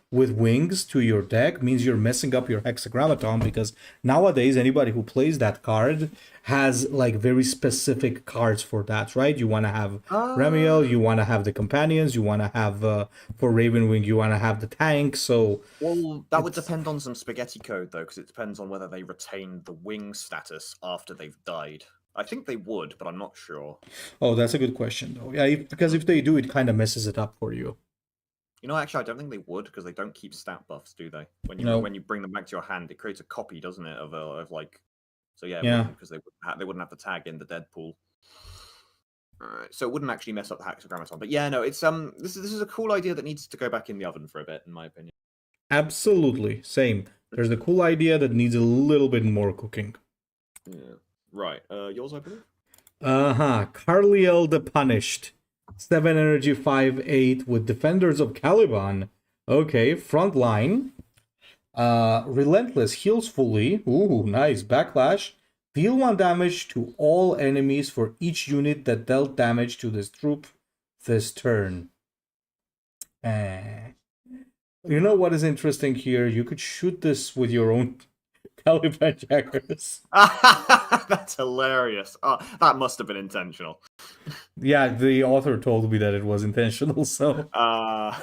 with wings to your deck means you're messing up your hexagrammaton, because nowadays anybody who plays that card has like very specific cards for that, right? You want to have Remiel, you want to have the companions, you want to have for Ravenwing, you want to have the tank. So well, that would depend on some spaghetti code though, because it depends on whether they retain the wing status after they've died. I think they would, but I'm not sure. oh, that's a good question though. Yeah, because if they do, it kind of messes it up for you. You know, actually, I don't think they would, because they don't keep stat buffs, do they? When you No. when you bring them back to your hand, it creates a copy, doesn't it, of like. So yeah, Yeah. because they wouldn't have the tag in the Deadpool. Alright, so it wouldn't actually mess up the hexagrammaton. But yeah, no, it's this is a cool idea that needs to go back in the oven for a bit, in my opinion. Absolutely, same. There's the cool idea that needs a little bit more cooking. Yeah. Right. Yours, I believe. Carliel the Punished. 7 energy, 5/8 with Defenders of Caliban. Okay, front line. Relentless, heals fully. Ooh, nice. Backlash. Deal 1 damage to all enemies for each unit that dealt damage to this troop this turn. You know what is interesting here? You could shoot this with your own Caliban Jackers. That's hilarious. Oh, that must have been intentional. Yeah, the author told me that it was intentional, so... I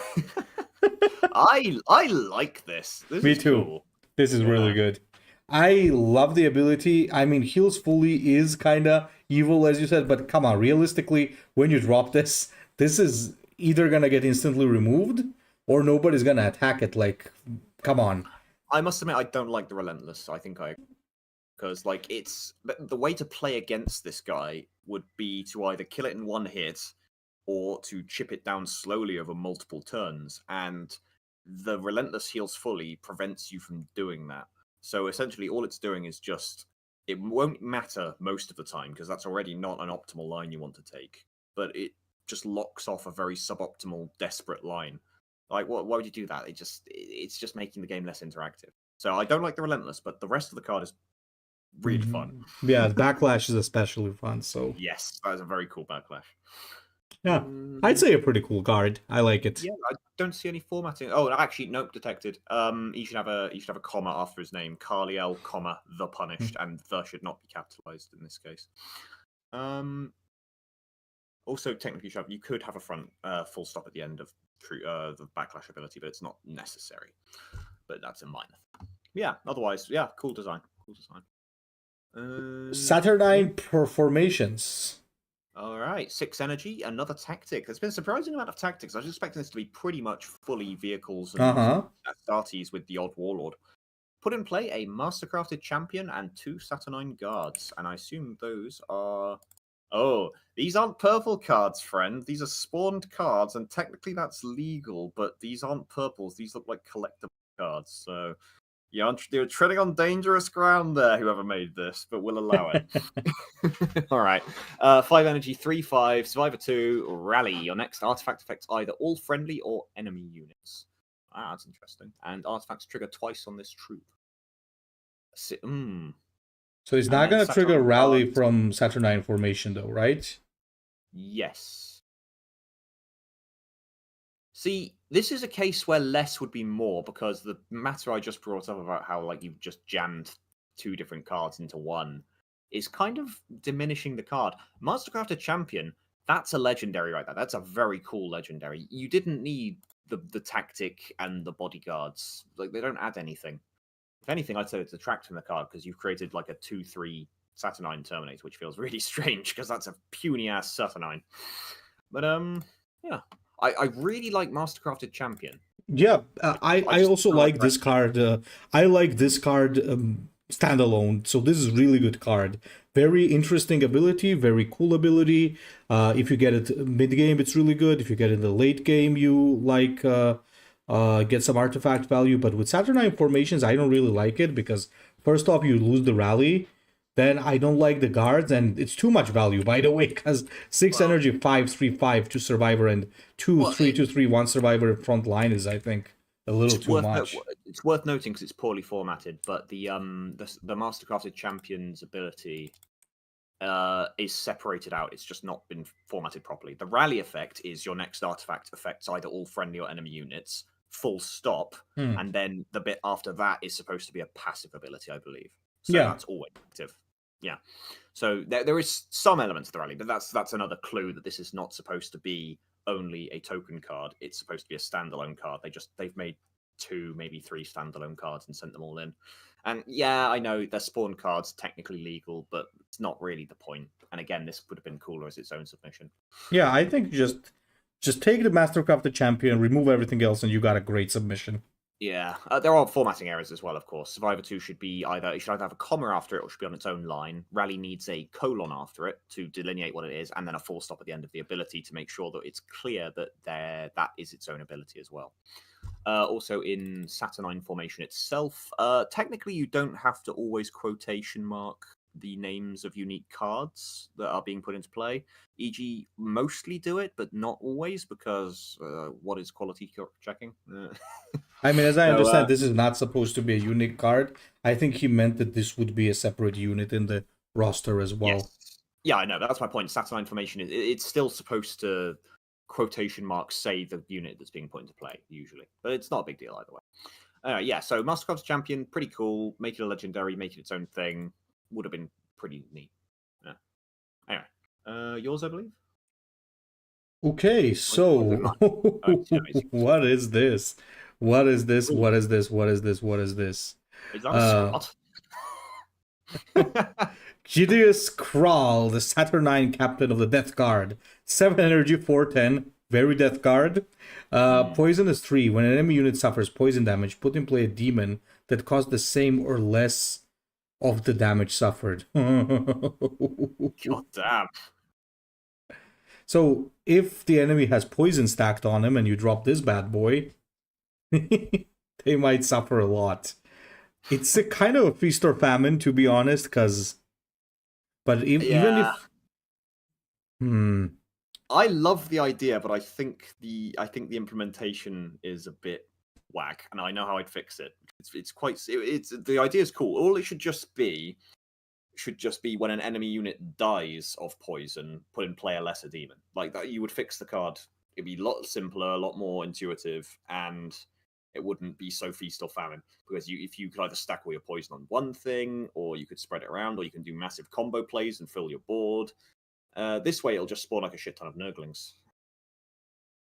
like this. This Me is too. Cool. This is really good. I love the ability. I mean, heals fully is kind of evil, as you said, but come on, realistically, when you drop this, this is either going to get instantly removed, or nobody's going to attack it. Like, come on. I must admit, I don't like the Relentless. I think because like the way to play against this guy would be to either kill it in one hit or to chip it down slowly over multiple turns, and the Relentless heals fully prevents you from doing that. So essentially all it's doing is just, it won't matter most of the time because that's already not an optimal line you want to take, but it just locks off a very suboptimal desperate line. Like, why would you do that? It's just making the game less interactive. So I don't like the Relentless, but the rest of the card is really fun. Yeah, the Backlash is especially fun. So yes, that is a very cool Backlash. Yeah, I'd say a pretty cool card. I like it. Yeah, I don't see any formatting. Oh, actually, nope, detected. He should have a comma after his name. Carliel, comma, the Punished, and the should not be capitalized in this case. Also, technically, you could have a front full stop at the end of the Backlash ability, but it's not necessary. But that's a minor. Yeah, otherwise, yeah, cool design. Cool design. Saturnine formations. All right, 6 energy, another tactic. There's been a surprising amount of tactics. I was expecting this to be pretty much fully vehicles and Astartes with the odd warlord. Put in play a mastercrafted champion and 2 Saturnine guards, and I assume those are... Oh, these aren't purple cards, friend. These are spawned cards, and technically that's legal, but these aren't purples. These look like collectible cards, so... You're treading on dangerous ground there, whoever made this, but we'll allow it. All right. 5 energy, 3/5, survivor 2, rally. Your next artifact affects either all friendly or enemy units. Ah, that's interesting. And artifacts trigger twice on this troop. So it's not going to trigger rally from Saturnine formation, though, right? Yes. See, this is a case where less would be more, because the matter I just brought up about how like you've just jammed 2 different cards into one is kind of diminishing the card. Mastercrafted Champion, that's a legendary right there. That's a very cool legendary. You didn't need the tactic and the bodyguards. Like, they don't add anything. If anything, I'd say it's detracting the card, because you've created like a 2/3 Saturnine Terminator, which feels really strange, because that's a puny-ass Saturnine. But, yeah. I really like Mastercrafted Champion. Yeah, I also like this card. I like this card standalone. So this is really good card. Very interesting ability, very cool ability. If you get it mid-game, it's really good. If you get it in the late game, you like get some artifact value. But with Saturnine formations, I don't really like it, because first off, you lose the rally. Then I don't like the guards, and it's too much value, by the way, because 6 energy, 5/3/5, 2 survivor, and 2/3/2/3, 1 survivor front line is, I think, a little too much. It's worth noting because it's poorly formatted, but the Mastercrafted Champion's ability is separated out. It's just not been formatted properly. The rally effect is your next artifact affects either all friendly or enemy units full stop, Hmm. and then the bit after that is supposed to be a passive ability, I believe. So Yeah. that's always active. Yeah. So there is some elements of the rally, but that's another clue that this is not supposed to be only a token card. It's supposed to be a standalone card. They've made 2, maybe 3 standalone cards and sent them all in. And yeah, I know they're spawn cards, technically legal, but it's not really the point. And again, this would have been cooler as its own submission. Yeah, I think just take the Mastercraft the Champion, remove everything else, and you got a great submission. Yeah, there are formatting errors as well, of course. Survivor 2 should either have a comma after it or should be on its own line. Rally needs a colon after it to delineate what it is, and then a full stop at the end of the ability to make sure that it's clear that that is its own ability as well. Also, in Saturnine formation itself, technically you don't have to always quotation mark the names of unique cards that are being put into play. E.g., mostly do it, but not always, because what is quality checking? I mean, as I understand, this is not supposed to be a unique card. I think he meant that this would be a separate unit in the roster as well. Yes. Yeah, I know. That's my point. Saturnine formation it's still supposed to quotation marks say the unit that's being put into play, usually. But it's not a big deal either way. Yeah, so Mastercraft's Champion, pretty cool. Make it a legendary, make it its own thing. Would have been pretty neat. Yeah. Anyway, yours, I believe? Okay, so what is this? What is this? What is this? What is this? What is this? Is that a Scott? Gideus Kral, the Saturnine captain of the Death Guard. 7 energy, 4/10. Very Death Guard. Poison is 3. When an enemy unit suffers poison damage, put in play a demon that caused the same or less of the damage suffered. God damn. So, if the enemy has poison stacked on him and you drop this bad boy, they might suffer a lot. It's a kind of a feast or famine, to be honest, even if... I love the idea, but I think the implementation is a bit whack, and I know how I'd fix it. The idea is cool. All it should just be when an enemy unit dies of poison, put in play a lesser demon. Like that, you would fix the card. It'd be a lot simpler, a lot more intuitive, and it wouldn't be so feast or famine. Because if you could either stack all your poison on one thing, or you could spread it around, or you can do massive combo plays and fill your board. This way, it'll just spawn like a shit ton of Nurglings.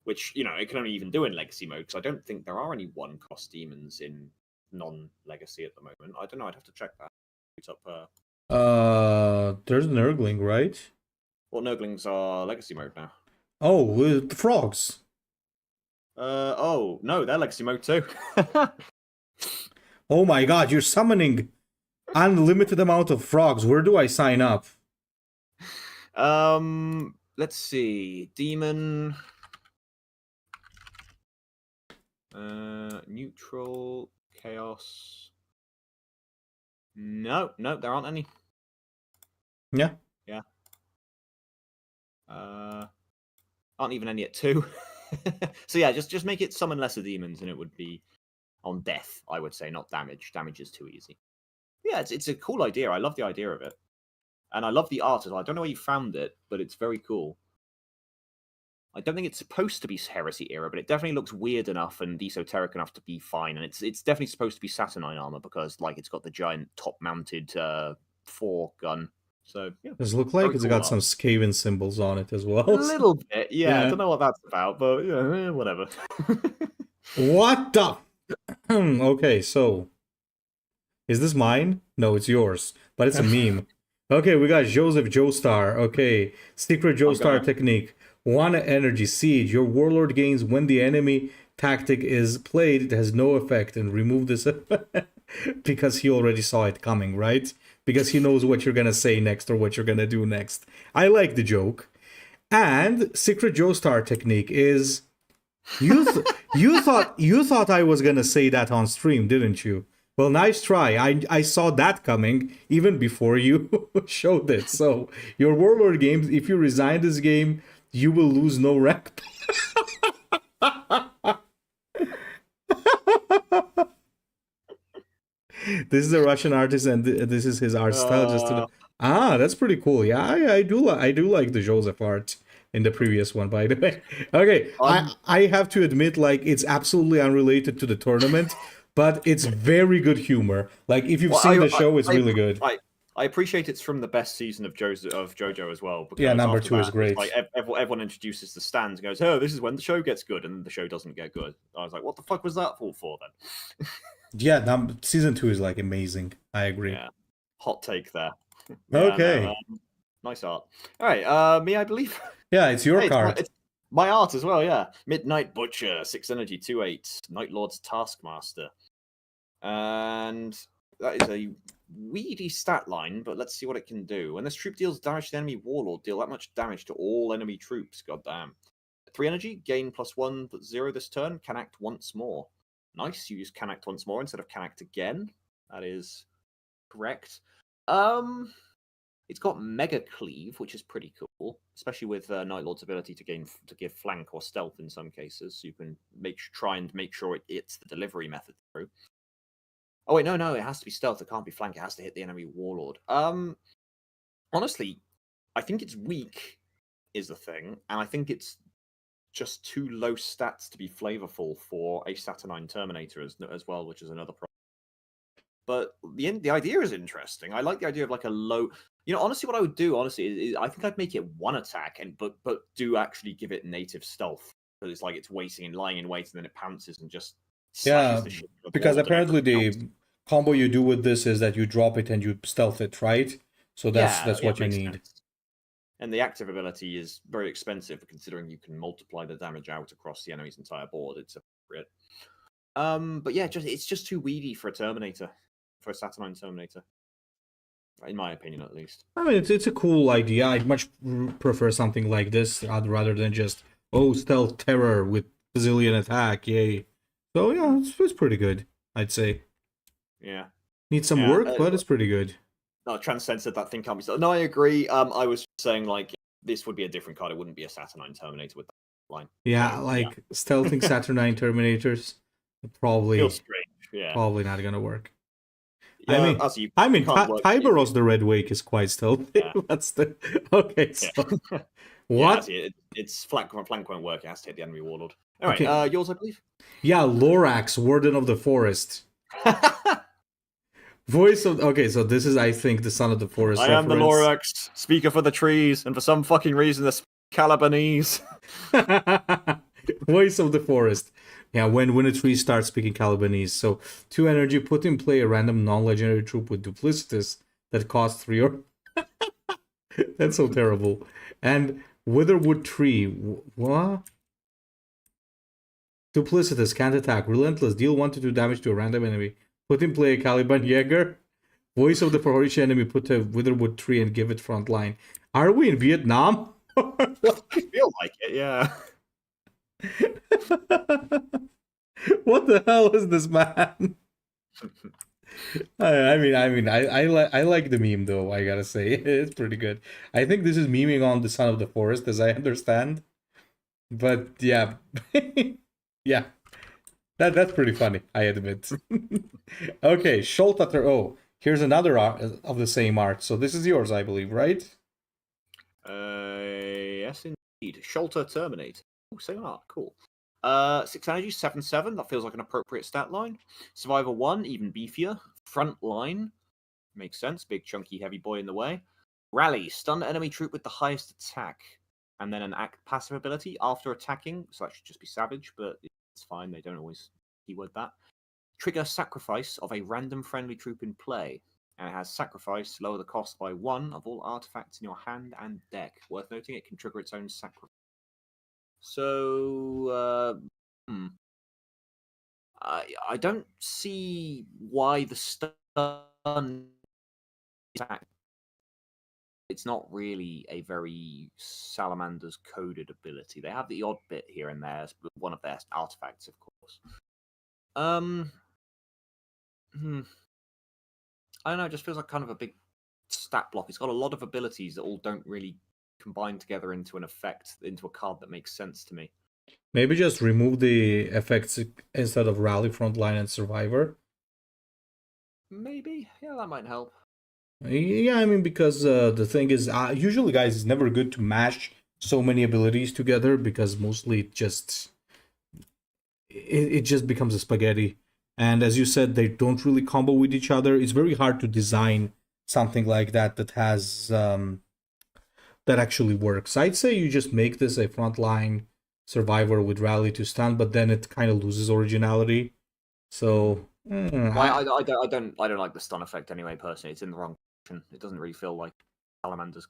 Which, it can only even do in Legacy mode, because I don't think there are any 1-cost demons in non-Legacy at the moment. I don't know, I'd have to check that. There's Nurgling, right? What Nurglings are Legacy mode now? Oh, the frogs. Oh, no, they're Legacy mode too. Oh my god, you're summoning unlimited amount of frogs. Where do I sign up? Let's see. Demon. Neutral. Chaos. No, there aren't any. Yeah. Yeah. Aren't even any at 2. So yeah, just make it summon lesser demons, and it would be on death, I would say, not damage. Damage is too easy. Yeah, it's a cool idea. I love the idea of it. And I love the art as well. I don't know where you found it, but it's very cool. I don't think it's supposed to be Heresy era, but it definitely looks weird enough and esoteric enough to be fine. And it's definitely supposed to be Saturnine armor because, it's got the giant top-mounted 4 gun. So yeah, does it look like it's cool got art. some Skaven symbols on it as well? A little bit, yeah. I don't know what that's about, but whatever. What the? Okay, so is this mine? No, it's yours, but it's a meme. Okay, we got Joseph Joestar. Okay, secret Joestar technique. 1 energy siege. Your warlord gains when the enemy tactic is played. It has no effect, and remove this because he already saw it coming, right? Because he knows what you're gonna say next or what you're gonna do next. I like the joke. And secret Joestar technique is you thought I was gonna say that on stream, didn't you? Well, nice try. I saw that coming even before you showed it. So your warlord games, if you resign this game, you will lose no rank. This is a Russian artist, and this is his art style. That's pretty cool. Yeah, I do like the Joseph art. in the previous one, by the way. Okay, I have to admit, like, it's absolutely unrelated to the tournament, but it's very good humor. Like, if you've seen the show, it's really good. I appreciate it's from the best season of JoJo as well. Because yeah, number after 2 is that, great. Like everyone introduces the stands and goes, "Oh, this is when the show gets good," and the show doesn't get good. I was like, "What the fuck was that all for then?" Yeah, season 2 is like amazing. I agree. Yeah, hot take there. Okay. No, nice art. All right, me, I believe. Yeah, it's your card. It's my art as well. Yeah, Midnight Butcher, 6 energy, 2/8, Night Lord's Taskmaster, and that is a weedy stat line, but let's see what it can do. When this troop deals damage to the enemy warlord, deal that much damage to all enemy troops. Goddamn. 3 energy, gain +1, but 0 this turn. Can act once more. Nice. You use can act once more instead of can act again. That is correct. It's got Mega Cleave, which is pretty cool, especially with Night Lord's ability to give flank or stealth in some cases. So you can try and make sure it's the delivery method through. Oh wait, no, it has to be stealth. It can't be flank. It has to hit the enemy warlord. Honestly, I think it's weak, is the thing, and I think it's just too low stats to be flavorful for a Saturnine Terminator as well, which is another problem. But the idea is interesting. I like the idea of like a low. Honestly, what I would do, is I think I'd make it 1 attack, but do actually give it native stealth. But it's like it's waiting and lying in wait, and then it pounces and just. Yeah, because apparently the combo you do with this is that you drop it and you stealth it, right? So that's what you need. Sense. And the active ability is very expensive, considering you can multiply the damage out across the enemy's entire board. It's appropriate. But yeah, it's just too weedy for a Terminator, for a Saturnine Terminator, in my opinion, at least. I mean, it's a cool idea. I'd much prefer something like this rather than just stealth terror with bazillion attack, yay. So yeah, it's pretty good, I'd say. Yeah. Needs some work, but it's pretty good. No, Transcend said that thing can't be stealth. No, I agree. I was saying like this would be a different card. It wouldn't be a Saturnine Terminator with that line. Yeah, stealthing Saturnine Terminators probably feels strange. Yeah. Probably not gonna work. Yeah, Tyberos the Red Wake is quite stealthy. Yeah. That's the okay. So what? Yeah, it's flank won't work. It has to hit the enemy warlord. All right, yours, I believe. Yeah, Lorax, Warden of the Forest. Voice of so this is, I think, the Son of the Forest. I am the Lorax, speaker for the trees, and for some fucking reason, the Calibanese. Voice of the Forest. Yeah, when a tree starts speaking Calibanese. So 2 energy, put in play a random non-legendary troop with Duplicitus that costs 3 or. That's so terrible. And Witherwood Tree. What? Duplicitus, can't attack. Relentless, deal 1 to 2 damage to a random enemy. Put in play a Caliban Jäger. Voice of the Forest enemy, put a Witherwood Tree and give it front line. Are we in Vietnam? I feel like it, yeah. What the hell is this, man? I like the meme though. I gotta say, it's pretty good. I think this is memeing on the Son of the Forest, as I understand. But yeah, yeah, that's pretty funny, I admit. Okay, Sholtater. Oh, here's another art of the same art. So this is yours, I believe, right? Yes, indeed. Sholta Terminator. Oh, same art. Cool. 6 energy, 7/7. That feels like an appropriate stat line. Survivor 1, even beefier. Front line. Makes sense. Big, chunky, heavy boy in the way. Rally. Stun enemy troop with the highest attack. And then an passive ability after attacking. So that should just be savage, but it's fine. They don't always keyword that. Trigger sacrifice of a random friendly troop in play. And it has sacrifice, lower the cost by 1 of all artifacts in your hand and deck. Worth noting, it can trigger its own sacrifice. So, I don't see why the stun. It's not really a very Salamander's coded ability. They have the odd bit here and there, one of their artifacts, of course. I don't know. It just feels like kind of a big stat block. It's got a lot of abilities that all don't really combine together into an effect, into a card that makes sense to me. Maybe just remove the effects instead of Rally, Frontline, and Survivor. Maybe, yeah, that might help. Yeah, I mean, because the thing is, usually, guys, it's never good to mash so many abilities together, because mostly it just becomes a spaghetti. And as you said, they don't really combo with each other. It's very hard to design something like that that has that actually works. I'd say you just make this a frontline survivor with rally to stun, but then it kind of loses originality. So I don't like the stun effect anyway. Personally, it's in the wrong position. It doesn't really feel like Salamander's.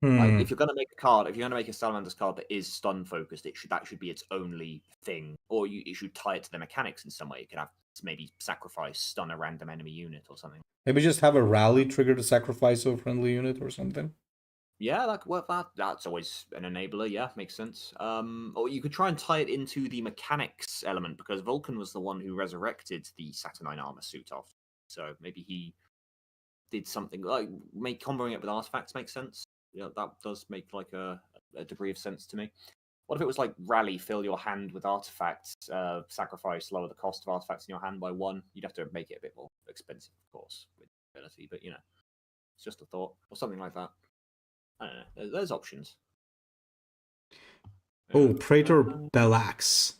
Like, if you're gonna make a card, if you're gonna make a Salamander's card that is stun focused, that should be its only thing, or you should tie it to the mechanics in some way. You could have maybe sacrifice stun a random enemy unit or something. Maybe just have a rally trigger to sacrifice a friendly unit or something. Yeah, that's always an enabler. Yeah, makes sense. Or you could try and tie it into the mechanics element, because Vulcan was the one who resurrected the Saturnine armor suit off. So maybe he did something like comboing it with artifacts makes sense. Yeah, that does make like a degree of sense to me. What if it was like rally, fill your hand with artifacts, sacrifice, lower the cost of artifacts in your hand by 1? You'd have to make it a bit more expensive, of course, with ability, but it's just a thought, or something like that. I don't know. There's options. Oh, Praetor Bellax.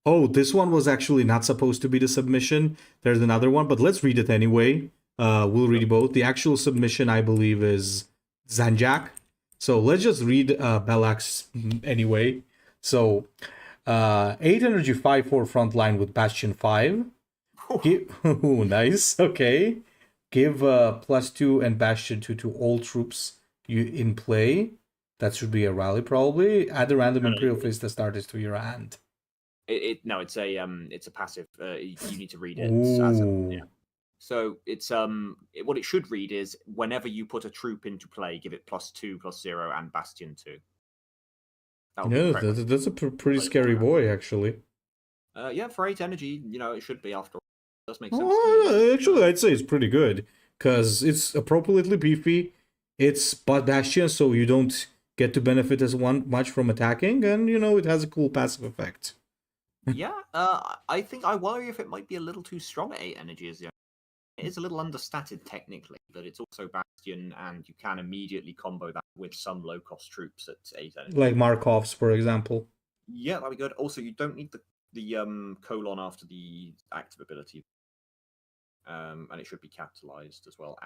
Oh, this one was actually not supposed to be the submission. There's another one, but let's read it anyway. We'll read both. The actual submission, I believe, is Zanjak. So let's just read Bellax anyway. So 8 energy 5/4 frontline with Bastion 5. Oh, nice. Okay. Give +2 and Bastion 2 to all troops in play. That should be a rally, probably. Add a random Imperial Face that starts to your hand. It's a passive. You need to read it. So it's what it should read is, whenever you put a troop into play, give it +2, +0, and Bastion 2. Yeah, that's a pretty scary boy, actually. Yeah, for 8 energy, it should be, after all. It does make sense. Actually, I'd say it's pretty good, because it's appropriately beefy. It's Bastion, so you don't get to benefit as much from attacking, and it has a cool passive effect. Yeah, I think I worry if it might be a little too strong at 8 energy. It is a little understated technically, but it's also Bastion, and you can immediately combo that with some low-cost troops at 8 energy. Like Markov's, for example. Yeah, that'd be good. Also, you don't need the colon after the active ability, and it should be capitalized as well.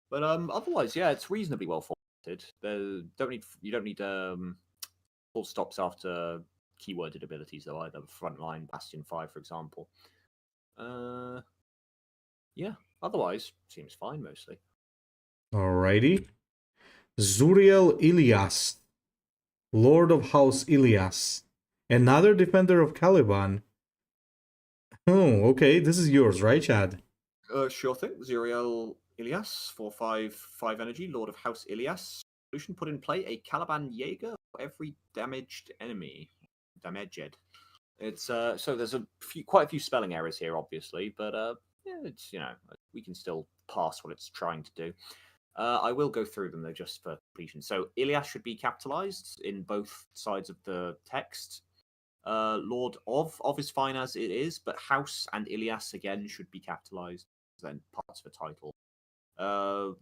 But otherwise, yeah, it's reasonably well formatted. You don't need full stops after keyworded abilities though either. Frontline Bastion 5, for example. Yeah, otherwise seems fine mostly. Alrighty. Zuriel Ilias, Lord of House Ilias, another defender of Caliban. Oh, okay, this is yours, right, Shad? Sure thing. Zuriel Ilias, 4/5, 5 energy, Lord of House Ilias. Solution: put in play a Caliban Jaeger for every damaged enemy. Damaged. It's so there's quite a few spelling errors here, obviously, but yeah, it's we can still pass what it's trying to do. I will go through them though, just for completion. So Ilias should be capitalized in both sides of the text. Lord of is fine as it is, but House and Ilias again should be capitalized. Then parts of a title.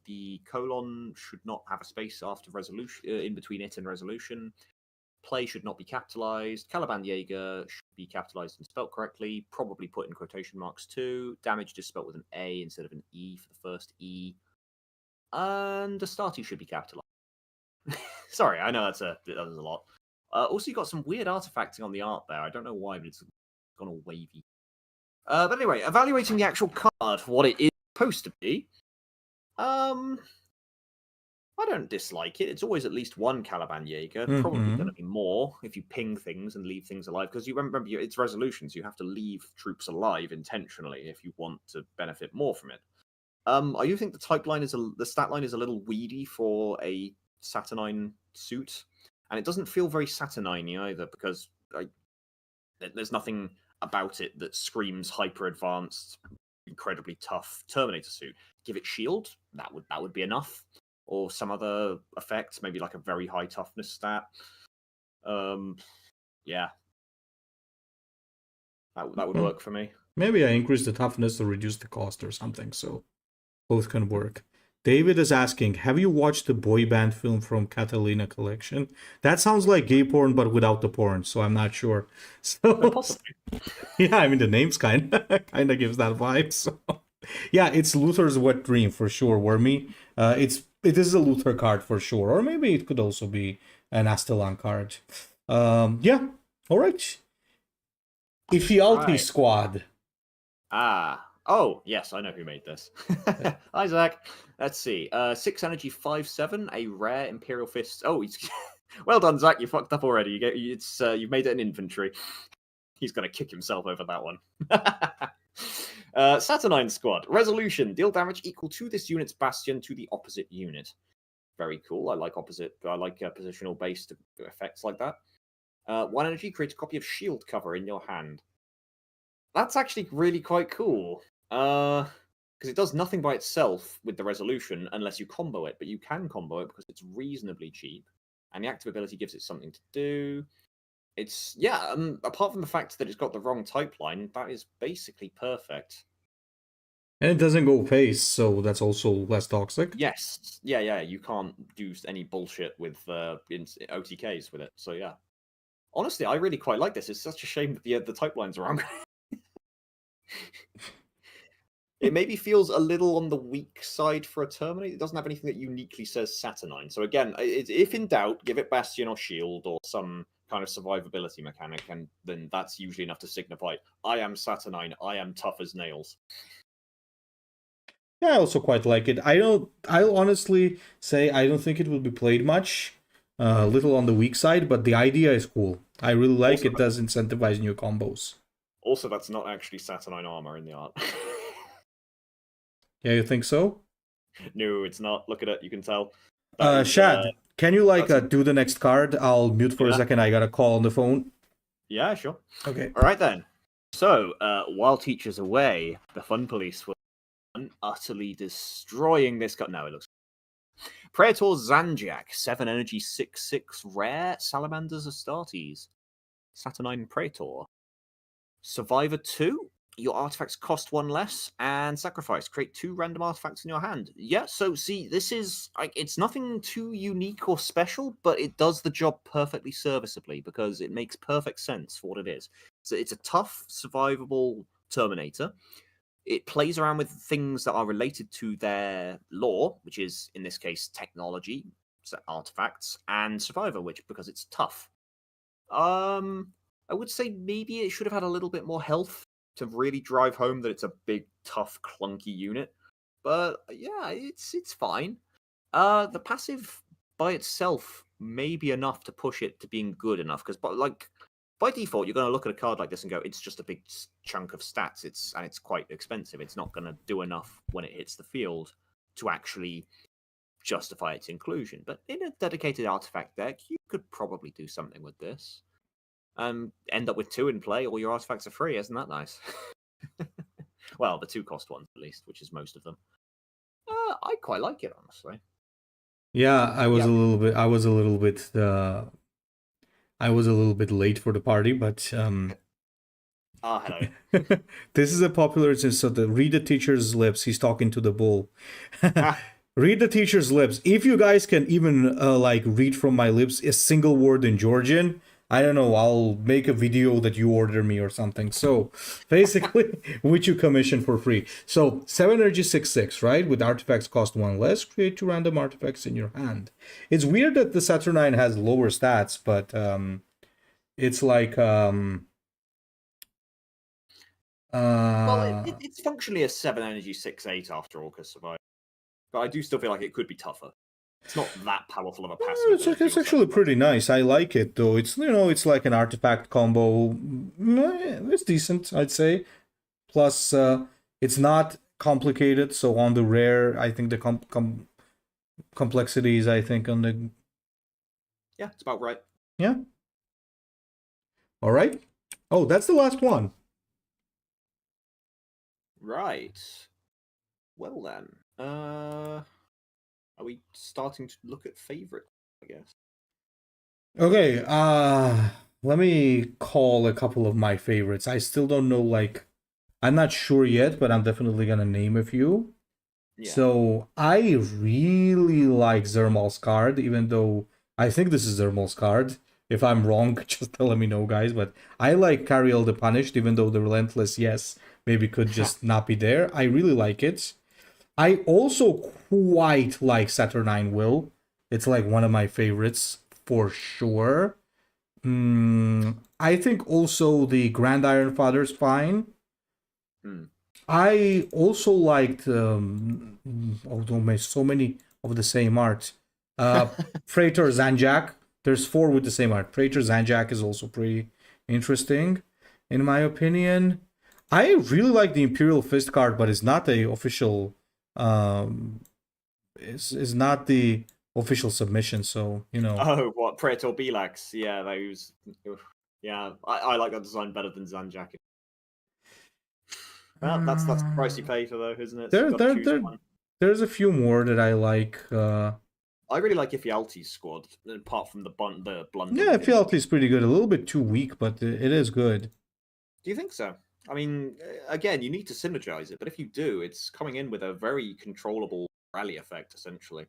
The colon should not have a space after resolution in between it and resolution. Play should not be capitalized. Caliban Jaeger should be capitalized and spelt correctly. Probably put in quotation marks too. Damaged is spelt with an A instead of an E for the first E. And Astarte should be capitalized. Sorry, I know that was a lot. Also, you got some weird artifacting on the art there. I don't know why, but it's gone all wavy. But anyway, evaluating the actual card, what it is supposed to be. I don't dislike it. It's always at least one Caliban Jaeger. Probably going to be more if you ping things and leave things alive. Because you remember, it's resolutions. You have to leave troops alive intentionally if you want to benefit more from it. I do think the the stat line is a little weedy for a Saturnine suit, and it doesn't feel very Saturnine either, because there's nothing about it that screams hyper advanced, incredibly tough Terminator suit. Give it shield, that would be enough, or some other effects, maybe like a very high toughness stat. Yeah, that would work for me. Maybe I increase the toughness to reduce the cost or something, so both can work. David is asking, have you watched the boy band film from Catalina Collection? That sounds like gay porn, but without the porn, so I'm not sure. So, Possibly. yeah, I mean, the name's kind of gives that vibe. So, yeah, it's Luther's wet dream for sure, Wormy. It is a Luther card for sure, or maybe it could also be an Astellan card. Yeah, all right. Ephialti Right. Squad. Oh, yes, I know who made this. Hi, Zach. Let's see. 6 energy, 5/7, a rare Imperial Fist. Oh, he's well done, Zach. You fucked up already. You've made it an infantry. He's gonna kick himself over that one. Saturnine Squad. Resolution. Deal damage equal to this unit's bastion to the opposite unit. Very cool. I like positional based effects like that. 1 energy, create a copy of shield cover in your hand. That's actually really quite cool. Because it does nothing by itself with the resolution unless you combo it, but you can combo it because it's reasonably cheap, and the active ability gives it something to do. It's apart from the fact that it's got the wrong type line, that is basically perfect. And it doesn't go face, so that's also less toxic. Yes, yeah. You can't do any bullshit with OTKs with it. So yeah, honestly, I really quite like this. It's such a shame that the type lines are wrong. It maybe feels a little on the weak side for a Terminator. It doesn't have anything that uniquely says Saturnine. So again, if in doubt, give it Bastion or Shield or some kind of survivability mechanic, and then that's usually enough to signify, I am Saturnine, I am tough as nails. Yeah, I also quite like it. I'll honestly say I don't think it will be played much. A little on the weak side, but the idea is cool. I really like Also, it. Does incentivize new combos. Also, that's not actually Saturnine armor in the art. Yeah, you think so? No, it's not. Look at it. You can tell. Shad, can you do the next card? I'll mute for a second. I got a call on the phone. Yeah, sure. Okay. All right then. So, while teacher's away, the fun police were utterly destroying this card. No, it looks. Praetor Zanjak, 7 energy, 6/6 rare Salamanders Astartes. Saturnine Praetor. Survivor 2. Your artifacts cost 1 less, and sacrifice. Create 2 random artifacts in your hand. Yeah, so see, this is it's nothing too unique or special, but it does the job perfectly serviceably because it makes perfect sense for what it is. So it's a tough, survivable Terminator. It plays around with things that are related to their lore, which is in this case technology, so artifacts, and survivor, which because it's tough. I would say maybe it should have had a little bit more health to really drive home that it's a big, tough, clunky unit. But yeah, it's fine. The passive by itself may be enough to push it to being good enough, because by default, you're going to look at a card like this and go, it's just a big chunk of stats. It's quite expensive. It's not going to do enough when it hits the field to actually justify its inclusion. But in a dedicated artifact deck, you could probably do something with this. End up with 2 in play, all your artifacts are free. Isn't that nice? Well, the 2 cost ones at least, which is most of them. I quite like it, honestly. Yeah, I was a little bit late for the party, but hello. This is a popular. So read the teacher's lips. He's talking to the bull. Read the teacher's lips. If you guys can even read from my lips a single word in Georgian, I don't know, I'll make a video that you order me or something. So basically, which you commission for free. So 7 energy 6/6, right? With artifacts cost 1 less, create 2 random artifacts in your hand. It's weird that the Saturnine has lower stats, but it's like well, it's functionally a 7 energy 6/8 after all, because survive. But I do still feel like it could be tougher. It's not that powerful of a passive. It's actually pretty nice. I like it though. It's it's like an artifact combo. It's decent, I'd say. Plus, it's not complicated. So on the rare, I think the complexities. I think on the. Yeah, it's about right. Yeah. All right. Oh, that's the last one. Right. Well then. Are we starting to look at favorite, I guess? Okay, let me call a couple of my favorites. I still don't know, I'm not sure yet, but I'm definitely gonna name a few. Yeah. So I really like Zermal's card, even though I think this is Zermal's card. If I'm wrong, just let me know, guys. But I like Cariel the Punished, even though the Relentless, yes, maybe could just not be there. I really like it. I also quite like Saturnine Will. It's like one of my favorites for sure. I think also the Grand Iron Father's fine. Hmm. I also liked, although so many of the same art. Praetor Zanjak. There's four with the same art. Praetor Zanjak is also pretty interesting, in my opinion. I really like the Imperial Fist card, but it's not the official. Is not the official submission. So you know. Oh, what Praetor Bellax? Yeah, those. Oof. Yeah, I like that design better than Zanjak. Well, that's the price you Uh, pay for though, isn't it? there, Got to there, choose there, one. there's a few more that I like. I really like Ephialtes' squad, apart from the blunder Yeah, with him. Fialti is pretty good. A little bit too weak, but it is good. Do you think so? I mean, again, you need to synergize it, but if you do, it's coming in with a very controllable rally effect, essentially.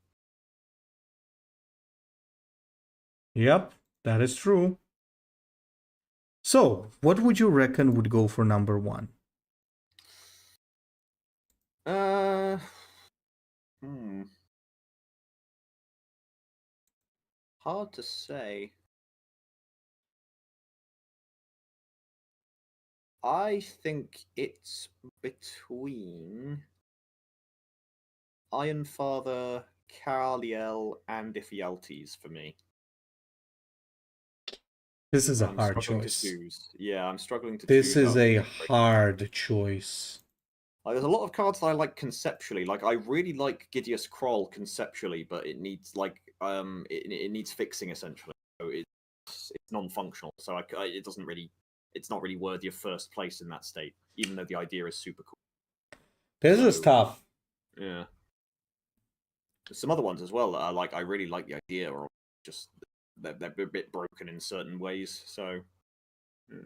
Yep, that is true. So, what would you reckon would go for number one? Uh, hmm, hard to say. I think it's between Ironfather, Kaliel, and Ephialtes for me. This is a I'm hard struggling to choice. choose. Yeah, I'm struggling to This choose is out of a the three. hard choice. Like, there's a lot of cards that I like conceptually. Like, I really like Gideus Kroll conceptually, but it needs it needs fixing essentially. So it's non-functional. So it doesn't really, it's not really worthy of first place in that state, even though the idea is super cool. This is So tough. yeah, there's some other ones as well that I like. I really like the idea, or just they're a bit broken in certain ways. So yeah.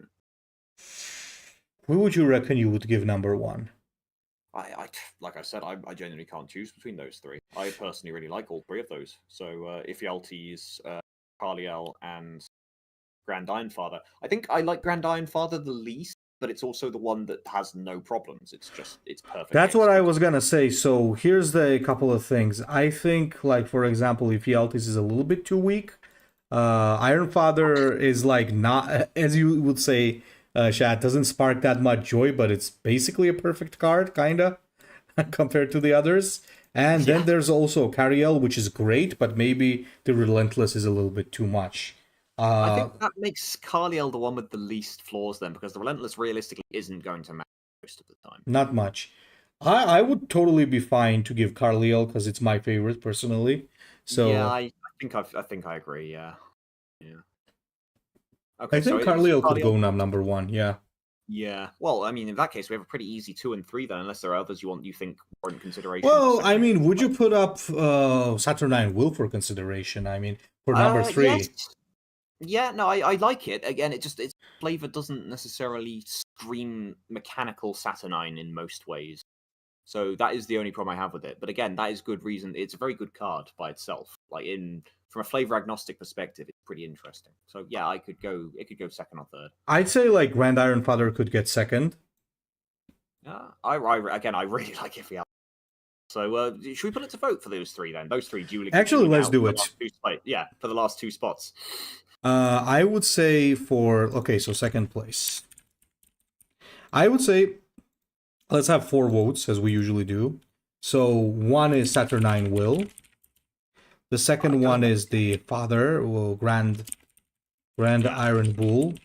Who would you reckon you would give number one? I like I said, I genuinely can't choose between those three. I personally really like all three of those. So Ephialtes, Carliel, and Grand Ironfather. I think I like Grand Ironfather the least, but it's also the one that has no problems. It's perfectly That's what I executed. was gonna say. So here's the couple of things. I think, like for example, if Yaltis is a little bit too weak, Iron Father is like not, as you would say, Shad doesn't spark that much joy, but it's basically a perfect card, kinda, compared to the others. And then Yeah, there's also Cariel, which is great, but maybe the Relentless is a little bit too much. I Uh, think that makes Carliel the one with the least flaws then, because the Relentless realistically isn't going to matter most of the time. Not much. I would totally be fine to give Carliel because it's my favorite personally. Yeah, So I think I agree. Yeah, yeah. I Okay, so think it's Carliel could Carliel. go number one. Yeah. Yeah. Well, I mean, in that case, we have a pretty easy 2 and 3 then, unless there are others you think warrant consideration for Well, I second. mean, would you put up Saturnine Will for consideration? I mean, for number Yes. three. Yeah. No, I like it. Again, its flavor doesn't necessarily scream mechanical Saturnine in most ways. So that is the only problem I have with it. But again, that is good reason. It's a very good card by itself. Like from a flavor agnostic perspective, it's pretty interesting. So yeah, it could go second or third. I'd say like Grand Iron Father could get second. Again, I really like Iffy. So should we put it to vote for those three then? Those three Actually, dueling let's out for do the it. last two spots. Yeah, for the last 2 spots. I would say for okay, so second place. I would say let's have 4 votes as we usually do. So one is Saturnine Will. The second one is the father, well, Grand Yeah, Iron Bull.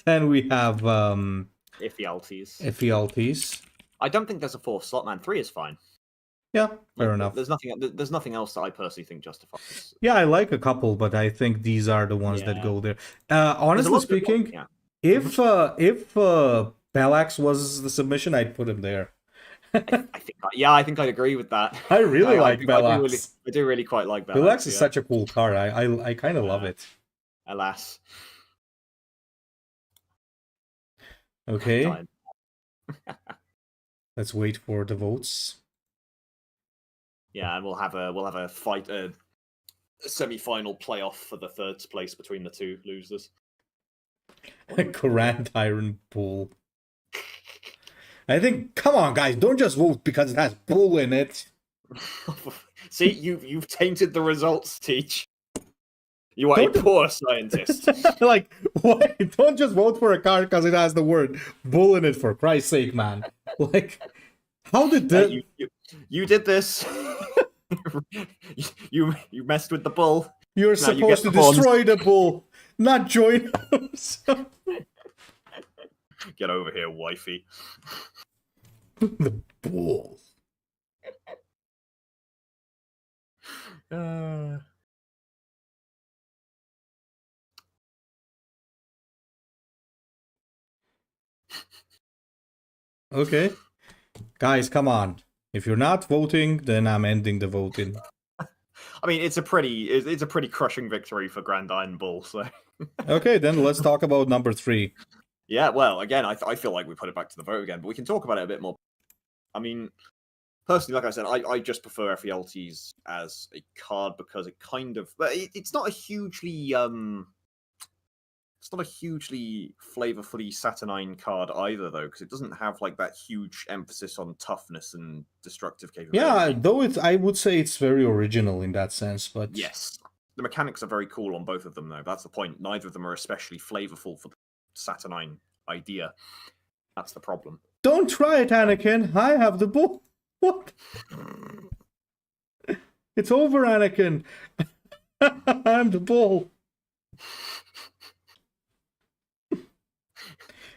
Then we have Ephialtes. Ephialtes. I don't think there's a fourth slot, man. 3 is fine. Yeah, Like, fair enough. there's nothing else that I personally think justifies. Yeah, I like a couple, but I think these are the ones that Yeah, go there. there's a Honestly lot of good ones. speaking, Yeah. if Bellax was the submission, I'd put him there. I think I'd agree with that. I really like I Bellax. do really quite like Bellax Bellax. is Yeah. such a cool card. I kind of love it. Alas, Okay, time. let's wait for the votes. Yeah, and we'll have a fight, a semi-final playoff for the third place between the two losers. Grand Iron Bull. I think, come on, guys, don't just vote because it has bull in it. See, you've tainted the results, Teach. You are a poor scientist. Like, why? Don't just vote for a card because it has the word bull in it, for Christ's sake, man. Like, how did that... You did this. you messed with the bull. You're supposed to destroy the bull, not join us. Get over here, wifey. The bull. Okay. Guys, come on. If you're not voting, then I'm ending the voting. I mean, it's a pretty crushing victory for Grand Iron Bull, so... Okay, then let's talk about number 3. Yeah, well, again, I feel like we put it back to the vote again, but we can talk about it a bit more. I mean, personally, like I said, I just prefer Ephialtes as a card because it kind of... It's not a hugely... It's not a hugely flavorfully Saturnine card either, though, because it doesn't have like that huge emphasis on toughness and destructive capability. Yeah, though I would say it's very original in that sense, but... Yes. The mechanics are very cool on both of them, though. That's the point. Neither of them are especially flavorful for the Saturnine idea. That's the problem. Don't try it, Anakin. I have the bull. What? It's over, Anakin. I'm the bull.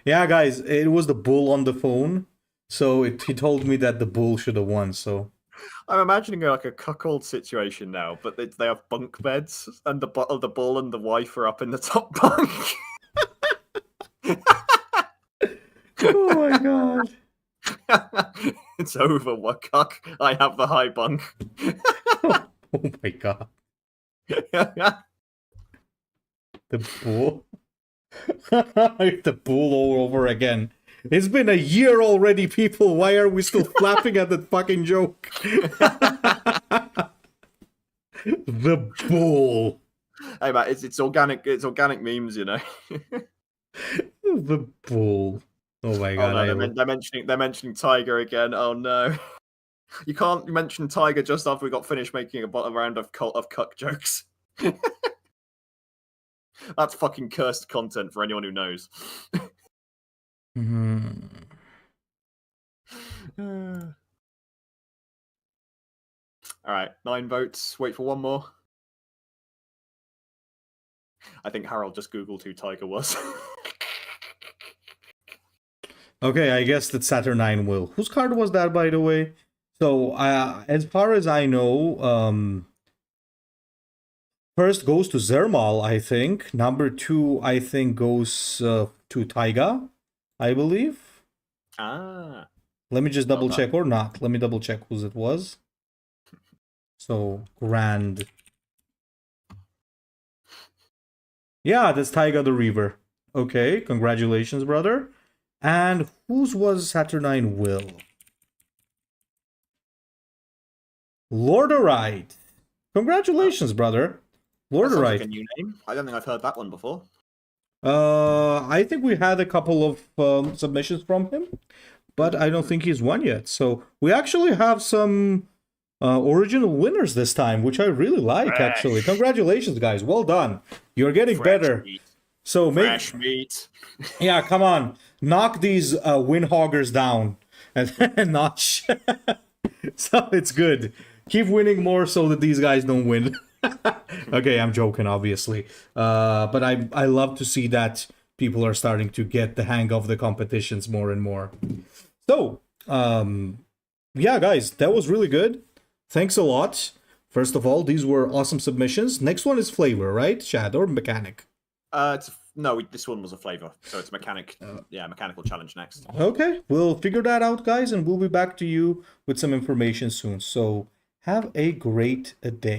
Yeah, guys, it was the bull on the phone, so he told me that the bull should have won, so... I'm imagining like a cuckold situation now, but they have bunk beds, and the bull and the wife are up in the top bunk. Oh my god. It's over, what cuck? I have the high bunk. Oh my god. The bull? The bull all over again. It's been a year already, people. Why are we still flapping at that fucking joke? The bull. Hey, man, it's organic memes, you know. The bull. Oh my god. Oh, no, they're mentioning Tiger again. Oh no. You can't mention Tiger just after we got finished making a round of cuck jokes. That's fucking cursed content for anyone who knows. Alright, 9 votes. Wait for one more. I think Harold just googled who Tiger was. Okay, I guess that Saturnine will. Whose card was that, by the way? So, as far as I know, first goes to Zermal, I think. Number 2, I think, goes to Taiga, I believe. Ah. Let me just double check, or not. Let me double check whose it was. So, Grand. Yeah, that's Taiga the Reaver. Okay, congratulations, brother. And whose was Saturnine Will? Lordorite. Congratulations, brother. Lordorite. Like a new name. I don't think I've heard that one before. I think we had a couple of submissions from him, but I don't think he's won yet. So we actually have some original winners this time, which I really like, actually. Congratulations, guys. Well done. You're getting better. Meat. So Fresh meat. Yeah, come on. Knock these win-hoggers down and notch. So it's good. Keep winning more so that these guys don't win. Okay, I'm joking, obviously. But I love to see that people are starting to get the hang of the competitions more and more. So, yeah, guys, that was really good. Thanks a lot. First of all, these were awesome submissions. Next one is flavor, right, Shad, or mechanic? No, this one was a flavor, so it's mechanic. Yeah, mechanical challenge next. Okay, we'll figure that out, guys, and we'll be back to you with some information soon. So have a great day.